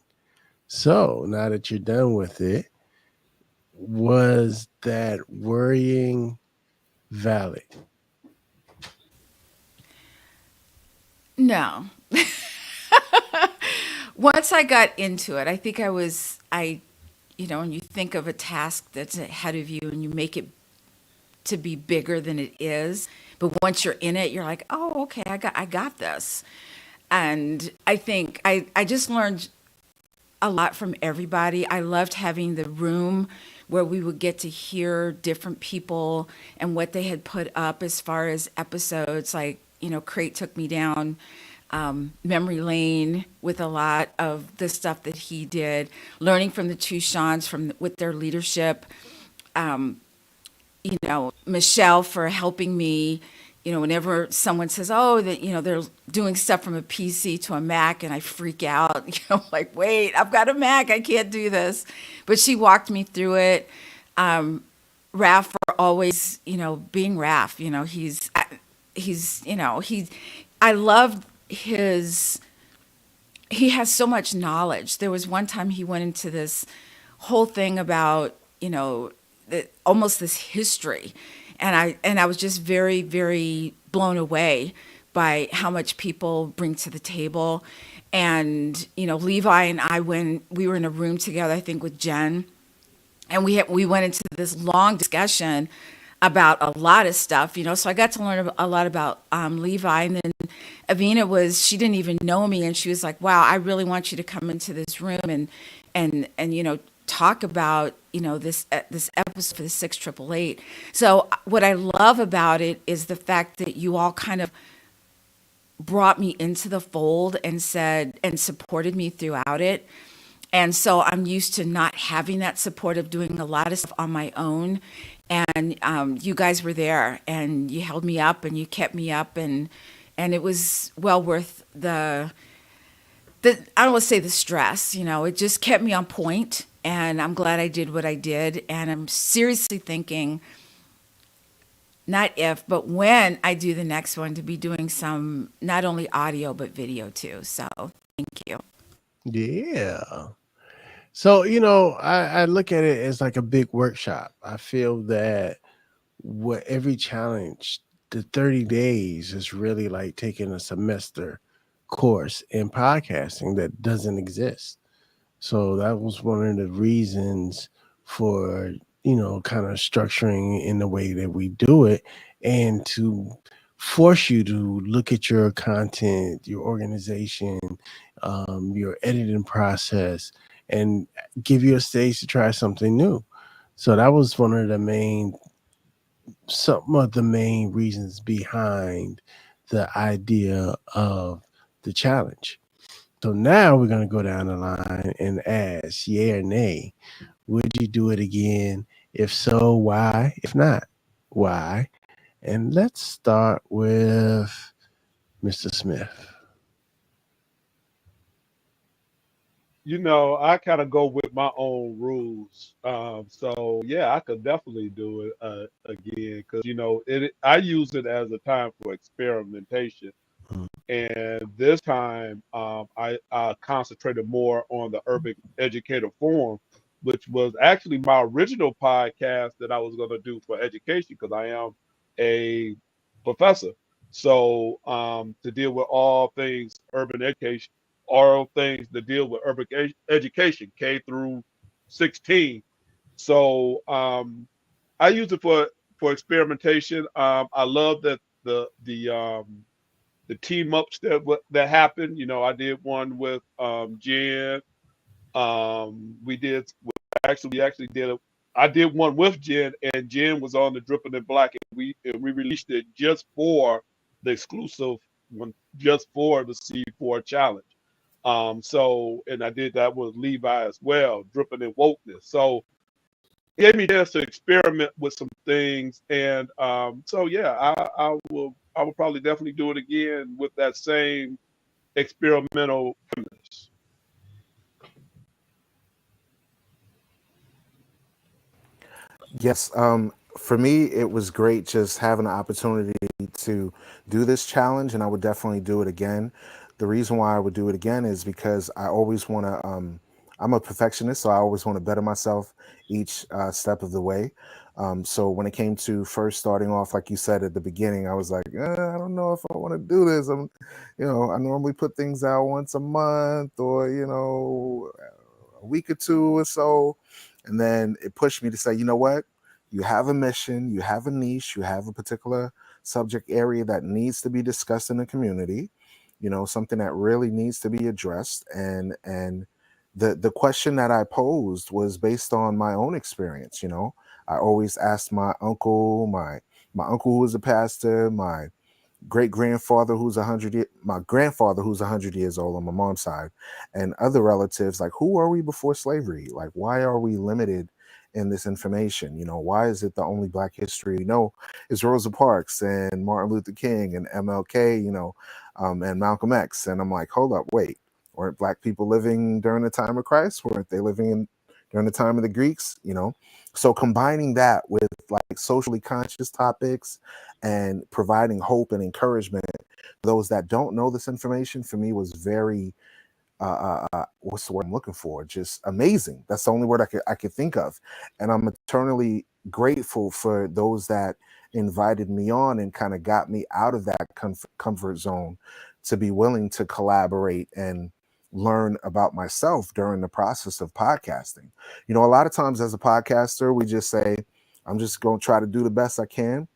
So now that you're done with it, was that worrying valid? No. Once I got into it, I think when you think of a task that's ahead of you and you make it to be bigger than it is, but once you're in it, you're like, oh, okay, I got this. And I think I just learned a lot from everybody. I loved having the room where we would get to hear different people and what they had put up as far as episodes. Like, Crate took me down memory lane with a lot of the stuff that he did, learning from the two Seans with their leadership. Michelle for helping me, whenever someone says, oh, that, they're doing stuff from a PC to a Mac, and I freak out, like, wait, I've got a Mac, I can't do this. But she walked me through it. Raph for always, being Raph, I loved he has so much knowledge. There was one time he went into this whole thing about, almost this history. And I was just very, very blown away by how much people bring to the table. And, Levi and I, when we were in a room together, I think with Jen, and we went into this long discussion about a lot of stuff, so I got to learn a lot about Levi. And then Avina she didn't even know me, and she was like, wow, I really want you to come into this room and talk about this episode for the 6888. So what I love about it is the fact that you all kind of brought me into the fold and said and supported me throughout it. And so I'm used to not having that support of doing a lot of stuff on my own. And you guys were there, and you held me up, and you kept me up, and it was well worth I don't want to say the stress. It just kept me on point, and I'm glad I did what I did. And I'm seriously thinking, not if, but when I do the next one, to be doing some not only audio but video too. So thank you. Yeah. So, I look at it as like a big workshop. I feel that what every challenge, the 30 days is really like taking a semester course in podcasting that doesn't exist. So that was one of the reasons for, kind of structuring in the way that we do it, and to force you to look at your content, your organization, your editing process, and give you a stage to try something new. So that was some of the main reasons behind the idea of the challenge. So now we're going to go down the line and ask, yay or nay, would you do it again? If so, why? If not, why? And let's start with Mr. Smith. I kind of go with my own rules. So yeah, I could definitely do it again because I use it as a time for experimentation. Mm. And this time, I concentrated more on the Urban Educator Forum, which was actually my original podcast that I was going to do for education because I am a professor. So to deal with all things urban education, all things that deal with urban education, K through 16. So I use it for experimentation. I love that the team ups that happened. I did one with Jen. We did we actually did it. I did one with Jen, and Jen was on the Dripping in Black, and we released it just for the exclusive one, just for the C4 challenge. So and I did that with Levi as well, Dripping in Wokeness. So it gave me a chance to experiment with some things, and so yeah, I will probably definitely do it again with that same experimental premise. Yes, for me, it was great just having the opportunity to do this challenge, and I would definitely do it again. The reason why I would do it again is because I always want to I'm a perfectionist, so I always want to better myself each step of the way. So when it came to first starting off, like you said at the beginning, I was like, I don't know if I want to do this. I normally put things out once a month or, a week or two or so. And then it pushed me to say, you know what? You have a mission, you have a niche, you have a particular subject area that needs to be discussed in the community, something that really needs to be addressed. And the question that I posed was based on my own experience. I always asked my uncle who was a pastor, my great grandfather who's my grandfather who's 100 years old on my mom's side, and other relatives, like, who are we before slavery? Like, why are we limited in this information? Why is it the only Black history we know is Rosa Parks and Martin Luther King and MLK, and Malcolm X? And I'm like, hold up, wait, weren't Black people living during the time of Christ? Weren't they living during the time of the Greeks? So combining that with like socially conscious topics and providing hope and encouragement to those that don't know this information, for me, was very what's the word I'm looking for? Just amazing. That's the only word I could think of. And I'm eternally grateful for those that invited me on and kind of got me out of that comfort zone to be willing to collaborate and learn about myself during the process of podcasting. A lot of times as a podcaster, we just say, I'm just going to try to do the best I can.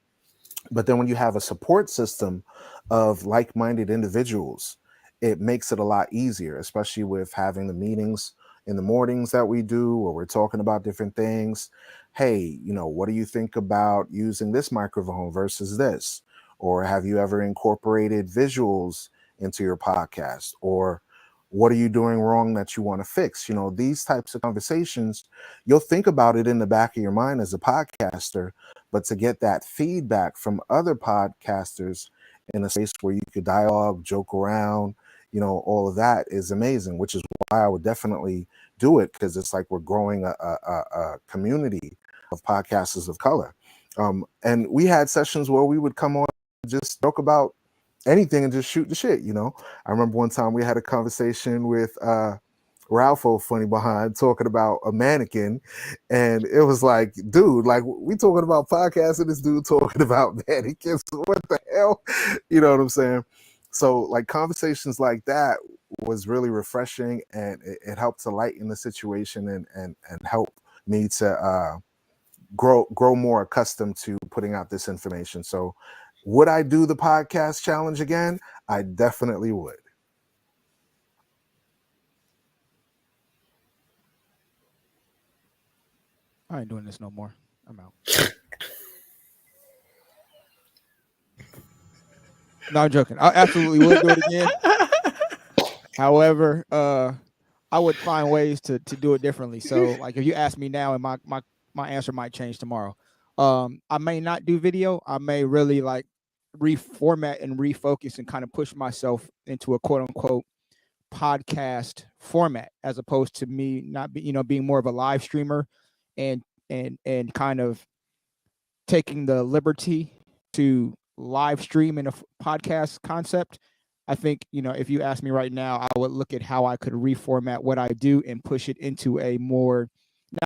But then when you have a support system of like-minded individuals, it makes it a lot easier, especially with having the meetings in the mornings that we do, where we're talking about different things. Hey, what do you think about using this microphone versus this? Or have you ever incorporated visuals into your podcast? Or what are you doing wrong that you want to fix? These types of conversations, you'll think about it in the back of your mind as a podcaster, but to get that feedback from other podcasters in a space where you could dialogue, joke around, all of that is amazing, which is why I would definitely do it, because it's like we're growing a community of podcasters of color. And we had sessions where we would come on and just talk about anything and just shoot the shit. I remember one time we had a conversation with Ralpho Funny Behind talking about a mannequin, and it was like, dude, like, we talking about podcasts and this dude talking about mannequins. What the hell? You know what I'm saying? So like conversations like that was really refreshing, and it helped to lighten the situation and help me to grow more accustomed to putting out this information. So would I do the podcast challenge again? I definitely would. I ain't doing this no more. I'm out. No, I'm joking. I absolutely would do it again. However, I would find ways to do it differently. So, like, if you ask me now, and my answer might change tomorrow. I may not do video. I may really like reformat and refocus and kind of push myself into a quote unquote podcast format, as opposed to me not being more of a live streamer and kind of taking the liberty to live stream in a podcast concept. I think, if you ask me right now, I would look at how I could reformat what I do and push it into a more,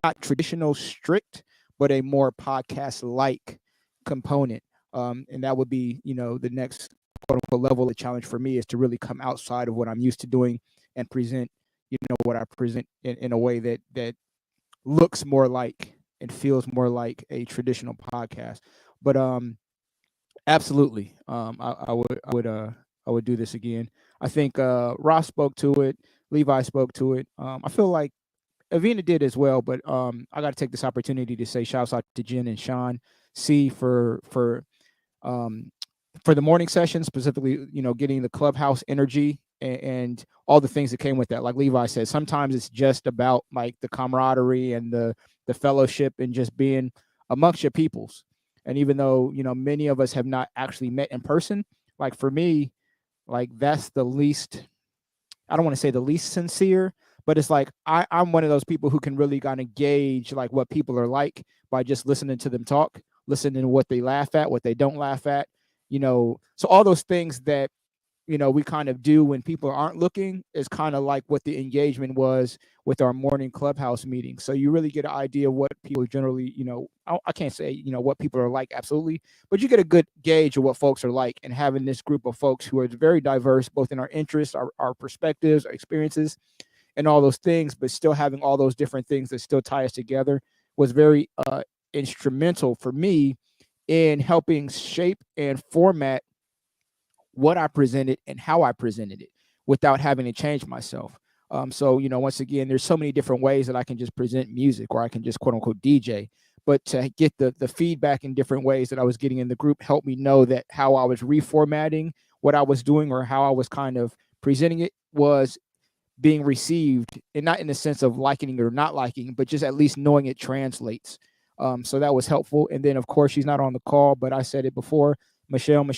not traditional strict, but a more podcast like component. And that would be, the next quote unquote level of challenge for me, is to really come outside of what I'm used to doing and present, what I present in a way that looks more like and feels more like a traditional podcast. But absolutely, I would do this again. I think Ross spoke to it, Levi spoke to it. I feel like Avina did as well, but I got to take this opportunity to say shouts out to Jen and Sean C um, for the morning session, specifically, getting the clubhouse energy and all the things that came with that. Like Levi said, sometimes it's just about like the camaraderie and the fellowship and just being amongst your peoples. And even though, many of us have not actually met in person, like for me, like that's the least, I don't want to say the least sincere, but it's like I'm one of those people who can really kind of gauge like what people are like by just listening to them talk, listening to what they laugh at, what they don't laugh at, so all those things that we kind of do when people aren't looking is kind of like what the engagement was with our morning clubhouse meeting. So you really get an idea of what people generally, I can't say, what people are like absolutely, but you get a good gauge of what folks are like. And having this group of folks who are very diverse, both in our interests, our perspectives, our experiences, and all those things, but still having all those different things that still tie us together was very instrumental for me in helping shape and format what I presented and how I presented it without having to change myself. So, once again, there's so many different ways that I can just present music or I can just quote unquote DJ. But to get the feedback in different ways that I was getting in the group helped me know that how I was reformatting what I was doing or how I was kind of presenting it was being received, and not in the sense of liking it or not liking, but just at least knowing it translates. So that was helpful. And then, of course, she's not on the call, but I said it before. Michelle's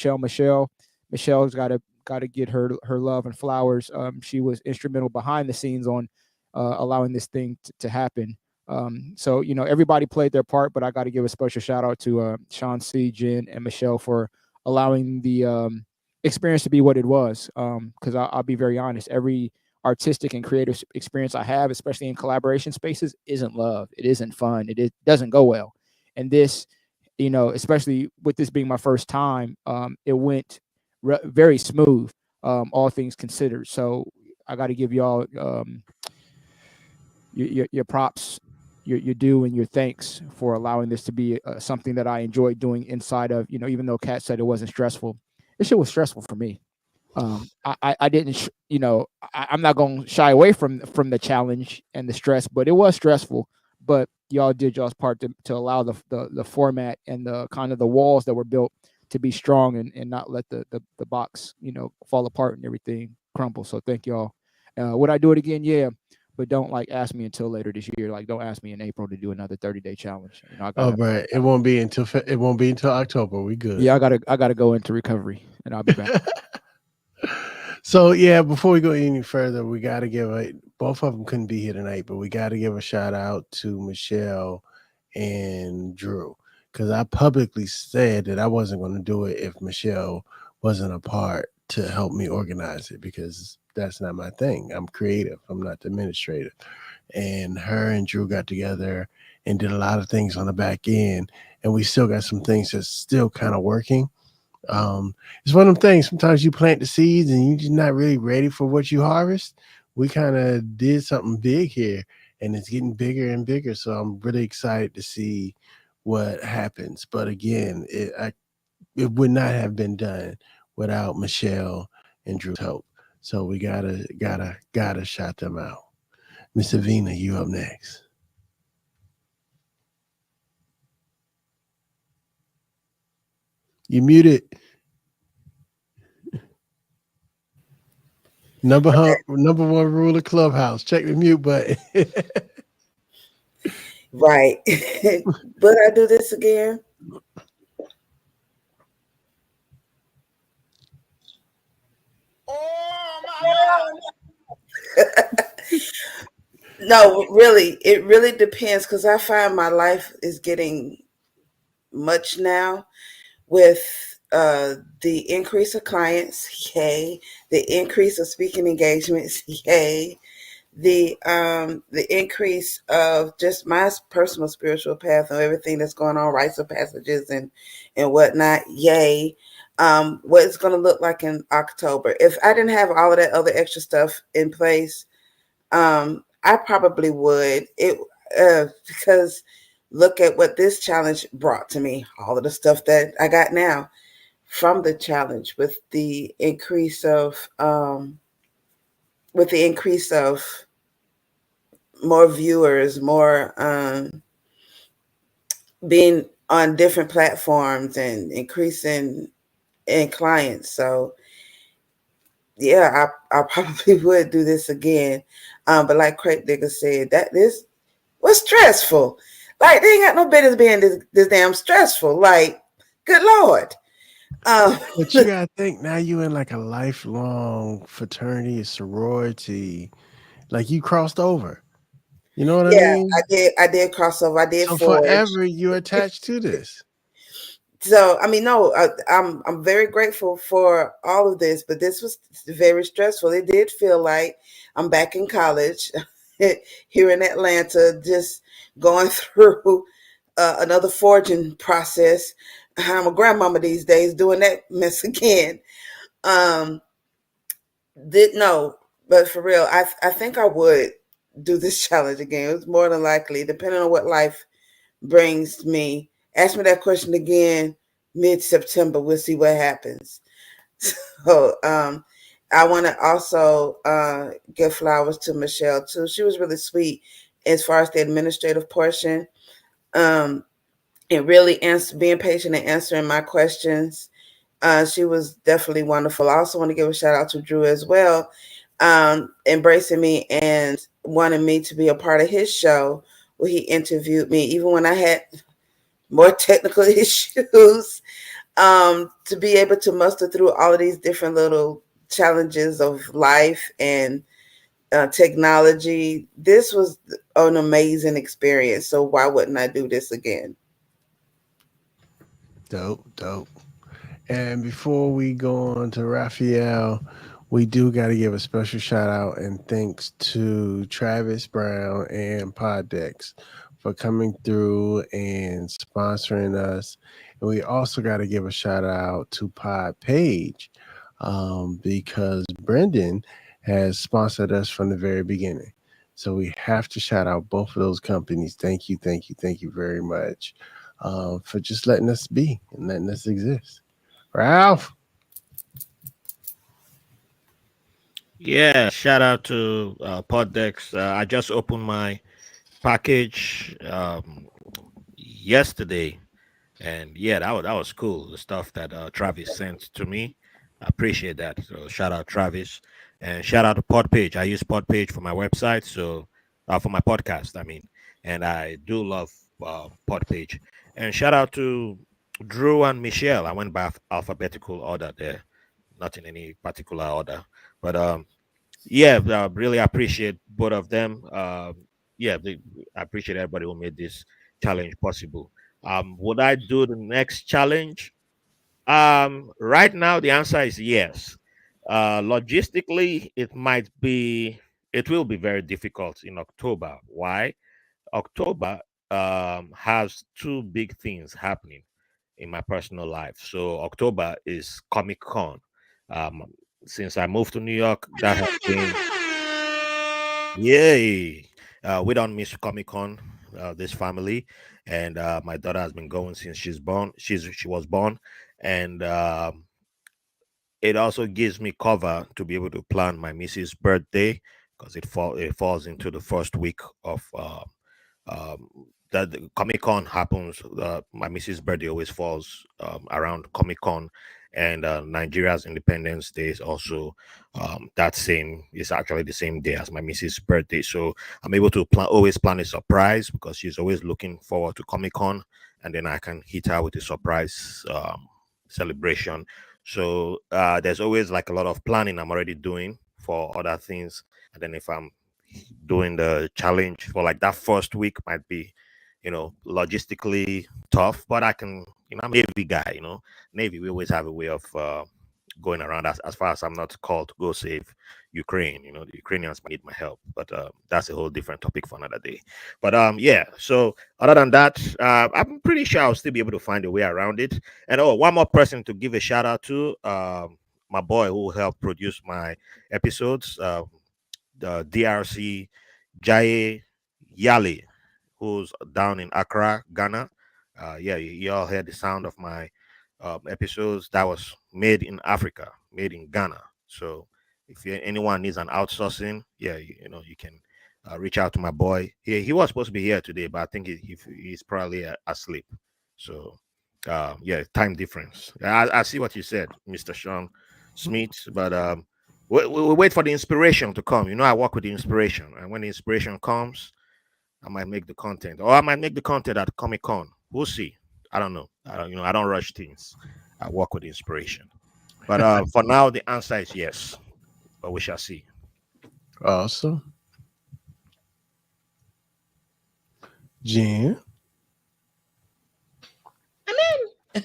got to get her love and flowers. She was instrumental behind the scenes on allowing this thing to happen. So everybody played their part, but I got to give a special shout out to Sean C, Jen, and Michelle for allowing the experience to be what it was. Because I'll be very honest, every artistic and creative experience I have, especially in collaboration spaces, isn't love. It isn't fun. It doesn't go well. And this, especially with this being my first time, it went very smooth, all things considered. So I got to give y'all your props, your due, and your thanks for allowing this to be something that I enjoyed doing inside of, even though Kat said it wasn't stressful. This shit was stressful for me. I didn't, I'm not going to shy away from the challenge and the stress, but it was stressful. But y'all did y'all's part to allow the format and the kind of the walls that were built to be strong and not let the box, fall apart and everything crumble. So thank y'all. Would I do it again? Yeah. But don't ask me until later this year. Don't ask me in April to do another 30-day challenge. I Oh, gotta. right. It won't be until October. We good. Yeah, I gotta go into recovery, and I'll be back. So yeah, before we go any further, we got to give a both of them couldn't be here tonight, but we got to give a shout out to Michelle and Drew because I publicly said that I wasn't going to do it if Michelle wasn't a part to help me organize it because that's not my thing. I'm creative. I'm not the administrative. And her and Drew got together and did a lot of things on the back end, and we still got some things that's still kind of working. It's one of them things. Sometimes you plant the seeds and you're just not really ready for what you harvest. We kind of did something big here, and it's getting bigger and bigger. So I'm really excited to see what happens. But again, it would not have been done without Michelle and Drew's help. So we gotta shout them out. Miss Avina, you up next. You muted. Number one rule of Clubhouse: check the mute button. Right. But I do this again. No, really, it really depends because I find my life is getting much now with the increase of clients, yay, the increase of speaking engagements, yay, the increase of just my personal spiritual path and everything that's going on, rites of passages and whatnot, yay. What it's going to look like in October. If I didn't have all of that other extra stuff in place, I probably would. Because look at what this challenge brought to me. All of the stuff that I got now from the challenge with the increase of more viewers, more being on different platforms and increasing in clients. So yeah, I probably would do this again. But like Crate Digger said, that this was stressful. Like they ain't got no business being this damn stressful. Like, good Lord. But you gotta think now you in like a lifelong fraternity, sorority, like you crossed over. You know what I Yeah, mean? I did crossover. I did So Forge. forever you're attached to this. So I mean, no, I'm very grateful for all of this, but this was very stressful. It did feel like I'm back in college here in Atlanta, just going through another forging process. I'm a grandmama these days, doing that mess again. Um, did no, but for real, I think I would do this challenge again. It's more than likely, depending on what life brings me. Ask me that question again mid September. We'll see what happens. So I want to also give flowers to Michelle too. She was really sweet as far as the administrative portion. Um, and really being patient and answering my questions. She was definitely wonderful. I also want to give a shout out to Drew as well, embracing me and wanting me to be a part of his show where he interviewed me, even when I had more technical issues, to be able to muster through all of these different little challenges of life and technology. This was an amazing experience. So why wouldn't I do this again? Dope, dope. And before we go on to Raphael, we do got to give a special shout out and thanks to Travis Brown and Poddex for coming through and sponsoring us. And we also got to give a shout out to Pod Page because Brendan has sponsored us from the very beginning. So we have to shout out both of those companies. Thank you, thank you, thank you very much for just letting us be and letting us exist. Ralph. Yeah, shout out to Poddex. I just opened my package yesterday, and yeah, that was cool. The stuff that Travis sent to me, I appreciate that. So shout out Travis, and shout out to Podpage. I use Podpage for my website, so for my podcast, I mean, and I do love Podpage. And shout out to Drew and Michelle. I went by alphabetical order there, not in any particular order, but yeah, really appreciate both of them. Yeah, I appreciate everybody who made this challenge possible. Would I do the next challenge? Right now the answer is yes. Logistically, it will be very difficult in October. Why? October has two big things happening in my personal life. So October is Comic Con. Um, since I moved to New York, that has been yay. We don't miss Comic Con, this family, and my daughter has been going since she was born, and it also gives me cover to be able to plan my missus' birthday because it falls into the first week of um, that Comic Con happens. My missus' birthday always falls around Comic Con, and Nigeria's Independence Day is also that same. It's actually the same day as my missus' birthday, so I'm able to always plan a surprise because she's always looking forward to Comic Con, and then I can hit her with a surprise celebration. So there's always like a lot of planning I'm already doing for other things, and then if I'm doing the challenge for like that first week might be, logistically tough, but I can, I'm a Navy guy, Navy, we always have a way of going around as far as I'm not called to go save Ukraine. The Ukrainians might need my help, but that's a whole different topic for another day. But yeah, so other than that, I'm pretty sure I'll still be able to find a way around it. And oh, one more person to give a shout out to, my boy who helped produce my episodes, the DRC Jaye Yali, who's down in Accra, Ghana. Yeah, you all heard the sound of my episodes. That was made in Africa, made in Ghana. So if anyone needs an outsourcing, yeah, you can reach out to my boy. He was supposed to be here today, but I think he's probably asleep. So yeah, time difference. I see what you said, Mr. Sean Smith, but we wait for the inspiration to come. I work with the inspiration, and when the inspiration comes, I might make the content, or I might make the content at Comic Con. We'll see. I don't know. I don't rush things. I work with the inspiration. But for now, the answer is yes. But we shall see. Awesome. Jen. I'm in.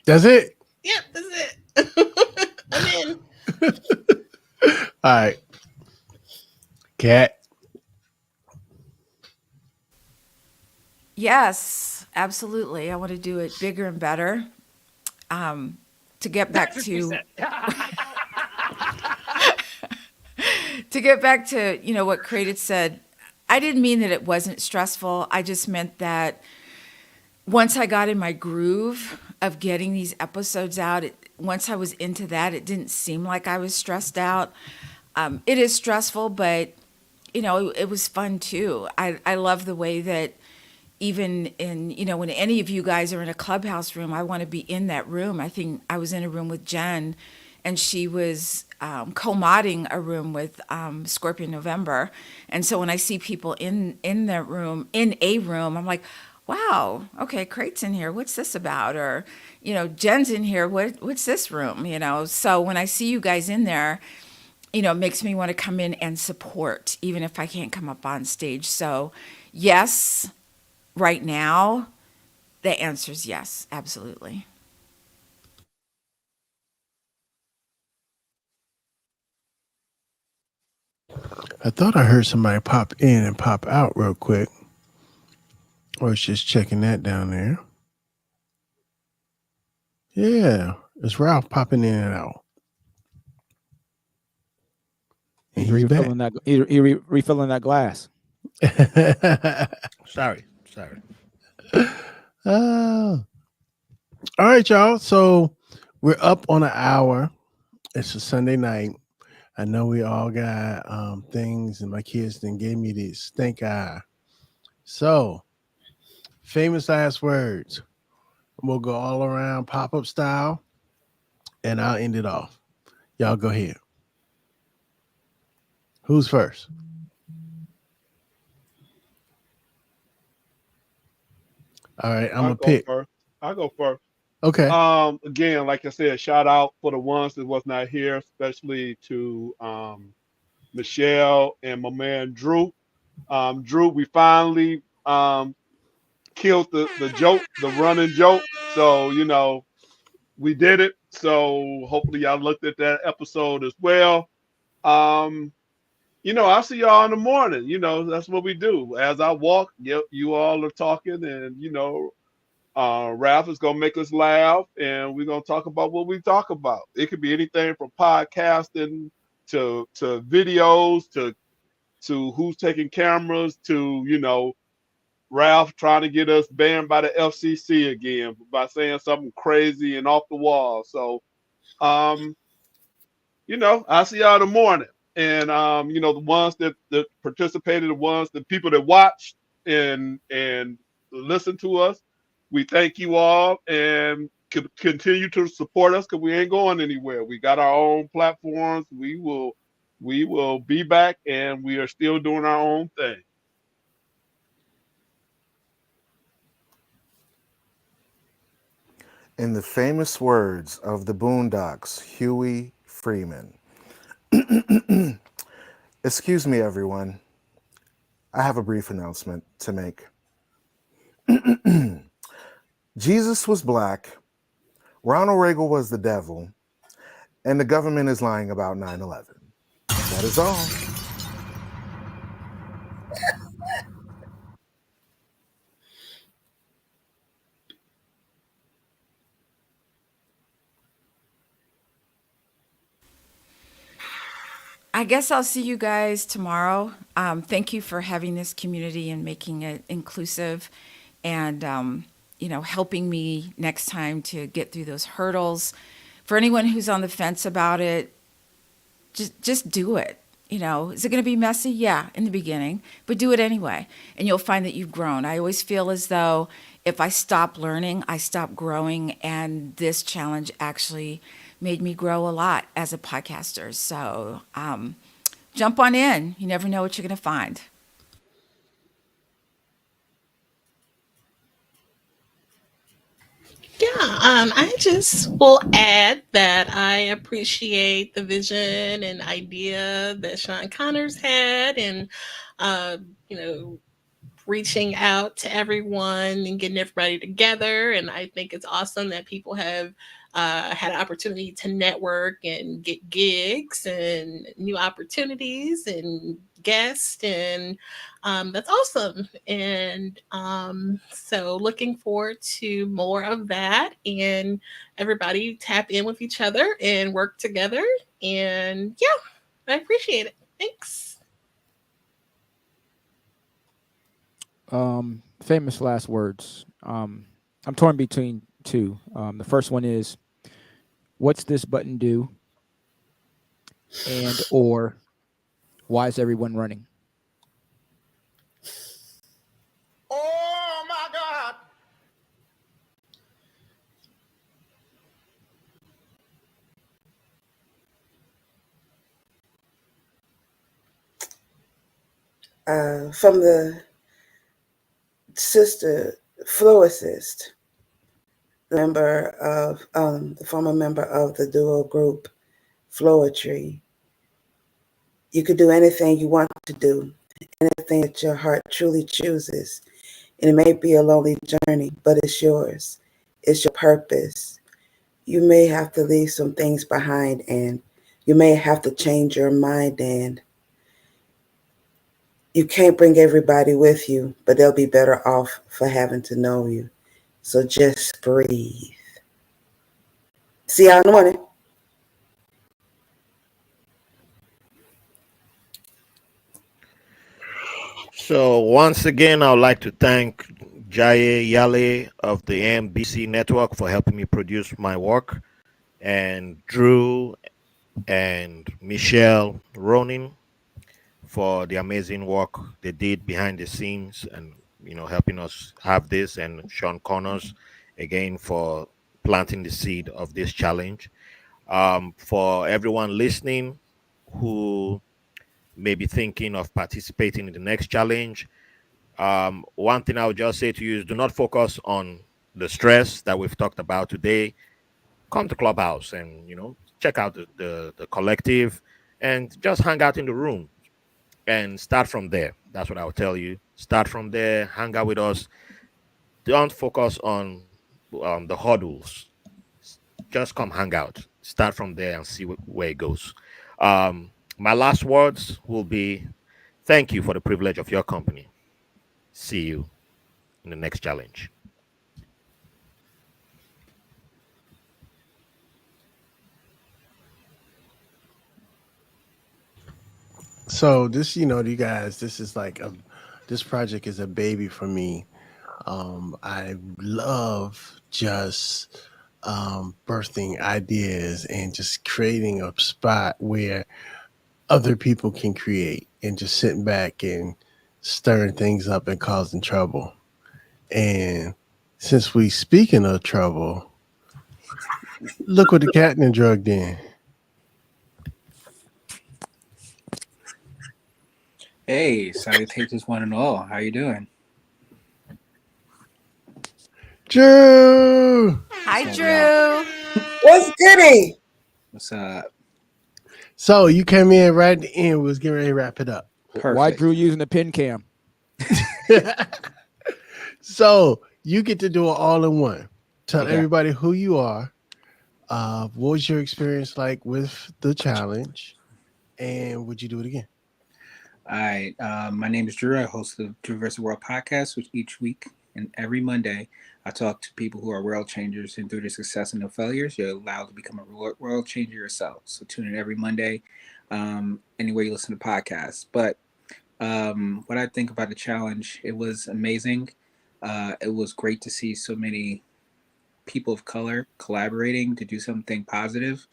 That's it. Yep, that's it. I'm in. All right, Cat. Yes, absolutely. I want to do it bigger and better. To get back to to get back to what Created said, I didn't mean that it wasn't stressful. I just meant that once I got in my groove of getting these episodes out, once I was into that, it didn't seem like I was stressed out. It is stressful, but it was fun too. I love the way that even in when any of you guys are in a clubhouse room, I want to be in that room. I think I was in a room with Jen, and she was co-modding a room with Scorpion November. And so when I see people in that room, in a room, I'm like, wow, okay, Crate's in here. What's this about? Or Jen's in here. What's this room? So when I see you guys in there, it makes me want to come in and support, even if I can't come up on stage. So yes, right now, the answer is yes, absolutely. I thought I heard somebody pop in and pop out real quick. Or it's just checking that down there. Yeah, it's Ralph popping in and out. And he's back. Refilling that glass. Sorry. All right, y'all. So we're up on an hour. It's a Sunday night. I know we all got things, and my kids then gave me this stink eye. So, famous last words. We'll go all around pop-up style, and I'll end it off. Y'all go ahead. Who's first? All right, I'm I'll gonna go pick. first. I'll go first. Okay. Again, like I said, shout out for the ones that was not here, especially to Michelle and my man Drew. Drew, we finally killed the joke, the running joke. So, we did it. So hopefully y'all looked at that episode as well. Um, I'll see y'all in the morning. That's what we do. As I walk, you all are talking, and Ralph is gonna make us laugh, and we're gonna talk about what we talk about. It could be anything from podcasting to videos to who's taking cameras to Ralph trying to get us banned by the FCC again by saying something crazy and off the wall. So, um, I'll see y'all in the morning. And the ones that participated, the people that watched and listened to us, we thank you all and continue to support us because we ain't going anywhere. We got our own platforms. We will be back, and we are still doing our own thing. In the famous words of the Boondocks, Huey Freeman. Excuse me, everyone. I have a brief announcement to make. Jesus was black, Ronald Reagan was the devil, and the government is lying about 9/11. That is all. I guess I'll see you guys tomorrow. Thank you for having this community and making it inclusive, and helping me next time to get through those hurdles. For anyone who's on the fence about it, just do it. Is it going to be messy? Yeah, in the beginning, but do it anyway, and you'll find that you've grown. I always feel as though if I stop learning, I stop growing, and this challenge actually made me grow a lot as a podcaster. So jump on in. You never know what you're going to find. Yeah, I just will add that I appreciate the vision and idea that Sean Connors had, and uh, you know, reaching out to everyone and getting everybody together. And I think it's awesome that people have had an opportunity to network and get gigs and new opportunities and guests. And that's awesome. And so looking forward to more of that and everybody tap in with each other and work together. And yeah, I appreciate it. Thanks. Famous last words. I'm torn between two. The first one is, "What's this button do?" and or "Why is everyone running?" Oh my God! From the sister florist, the former member of the duo group Floetry. You could do anything you want to do, anything that your heart truly chooses. And it may be a lonely journey, but it's yours. It's your purpose. You may have to leave some things behind, and you may have to change your mind, and you can't bring everybody with you, but they'll be better off for having to know you. So just breathe. See y'all in the morning. So once again, I would like to thank Jaye Yale of the MBC network for helping me produce my work, and Drew and Michelle Ronin for the amazing work they did behind the scenes, and helping us have this, and Sean Connors again for planting the seed of this challenge. For everyone listening who may be thinking of participating in the next challenge, one thing I would just say to you is, do not focus on the stress that we've talked about today. Come to Clubhouse and check out the collective, and just hang out in the room and start from there. That's what I would tell you. Start from there, hang out with us. Don't focus on the hurdles. Just come hang out. Start from there and see where it goes. My last words will be, thank you for the privilege of your company. See you in the next challenge. So this, you guys, this is like this project is a baby for me. I love just birthing ideas and just creating a spot where other people can create, and just sitting back and stirring things up and causing trouble. And since we speaking of trouble, look what the cat and drugged in. Hey, salutations one and all. How you doing? Drew. Hi, What's up, y'all? Drew. What's goody? What's up? So you came in right at the end. We was getting ready to wrap it up. Why Perfect. Drew using the pin cam? So you get to do it all in one. Tell Okay. everybody who you are. What was your experience like with the challenge, and would you do it again? All right. My name is Drew. I host the Drew vs. World podcast, which each week and every Monday I talk to people who are world changers, and through their success and their failures, you're allowed to become a world changer yourself. So tune in every Monday, anywhere you listen to podcasts. But what I think about the challenge, it was amazing. It was great to see so many people of color collaborating to do something positive,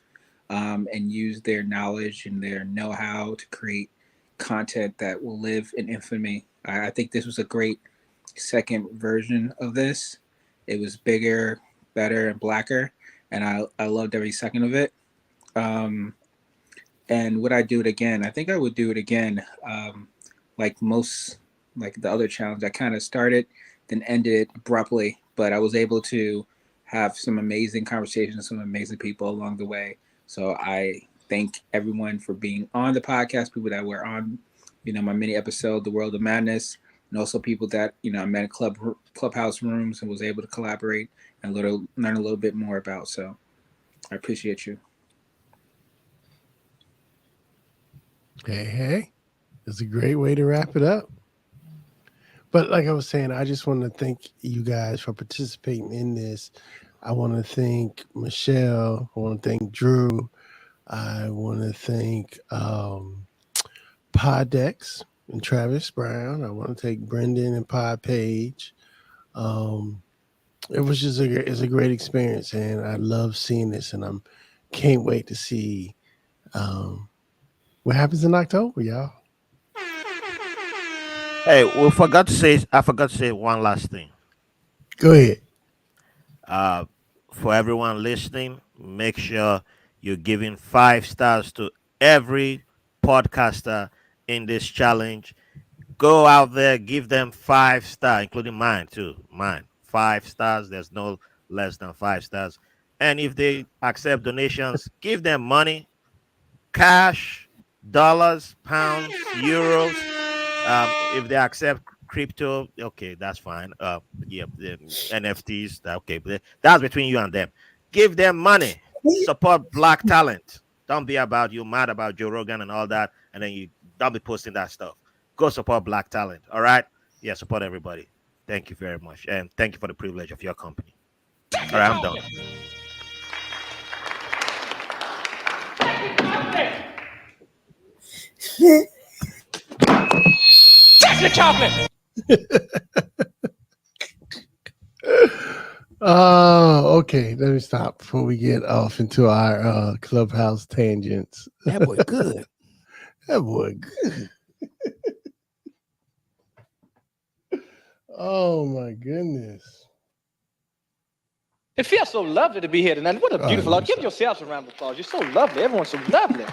and use their knowledge and their know-how to create content that will live in infamy. I think this was a great second version of this. It was bigger, better, and blacker, and I loved every second of it. Um, and would I do it again? I think I would do it again. Like most, like the other challenge, I kind of started, then ended it abruptly, but I was able to have some amazing conversations, with some amazing people along the way. So I thank everyone for being on the podcast, people that were on, my mini episode, The World of Madness. and also people that I met in clubhouse rooms and was able to collaborate and learn a little bit more about. So I appreciate you. Hey, it's a great way to wrap it up. But like I was saying, I just want to thank you guys for participating in this. I want to thank Michelle. I want to thank Drew. I want to thank Podex and Travis Brown. I want to thank Brendan and Pod Page. Um, it was just it's a great experience, and I love seeing this, and I'm can't wait to see um, what happens in October, y'all. Hey, I forgot to say one last thing. Go ahead. Uh, for everyone listening, make sure you're giving 5 stars to every podcaster in this challenge. Go out there, give them 5 stars, including mine too. Mine, 5 stars. There's no less than 5 stars. And if they accept donations, give them money, cash, dollars, pounds, euros. If they accept crypto, okay, that's fine. Yeah, the NFTs, okay, but that's between you and them. Give them money, support black talent. Don't be about you mad about Joe Rogan and all that, and then you don't be posting that stuff. Go support black talent. All right, yeah, support everybody. Thank you very much, and thank you for the privilege of your company. All right, I'm done. Oh, okay. Let me stop before we get off into our clubhouse tangents. That boy good. That boy good. Oh my goodness. It feels so lovely to be here tonight. What a All beautiful right, Lord. Give yourselves a round of applause. You're so lovely. Everyone's so lovely.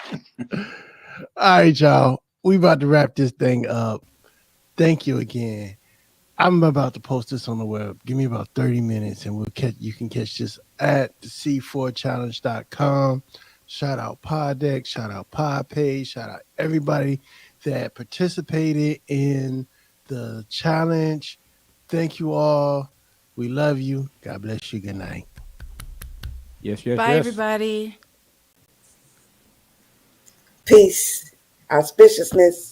all right, y'all. We about to wrap this thing up. Thank you again. I'm about to post this on the web. Give me about 30 minutes and you can catch this at the C4challenge.com. Shout out Poddex, shout out Pod Page, shout out everybody that participated in the challenge. Thank you all. We love you. God bless you. Good night. Yes, yes, Bye, yes. everybody. Peace, auspiciousness.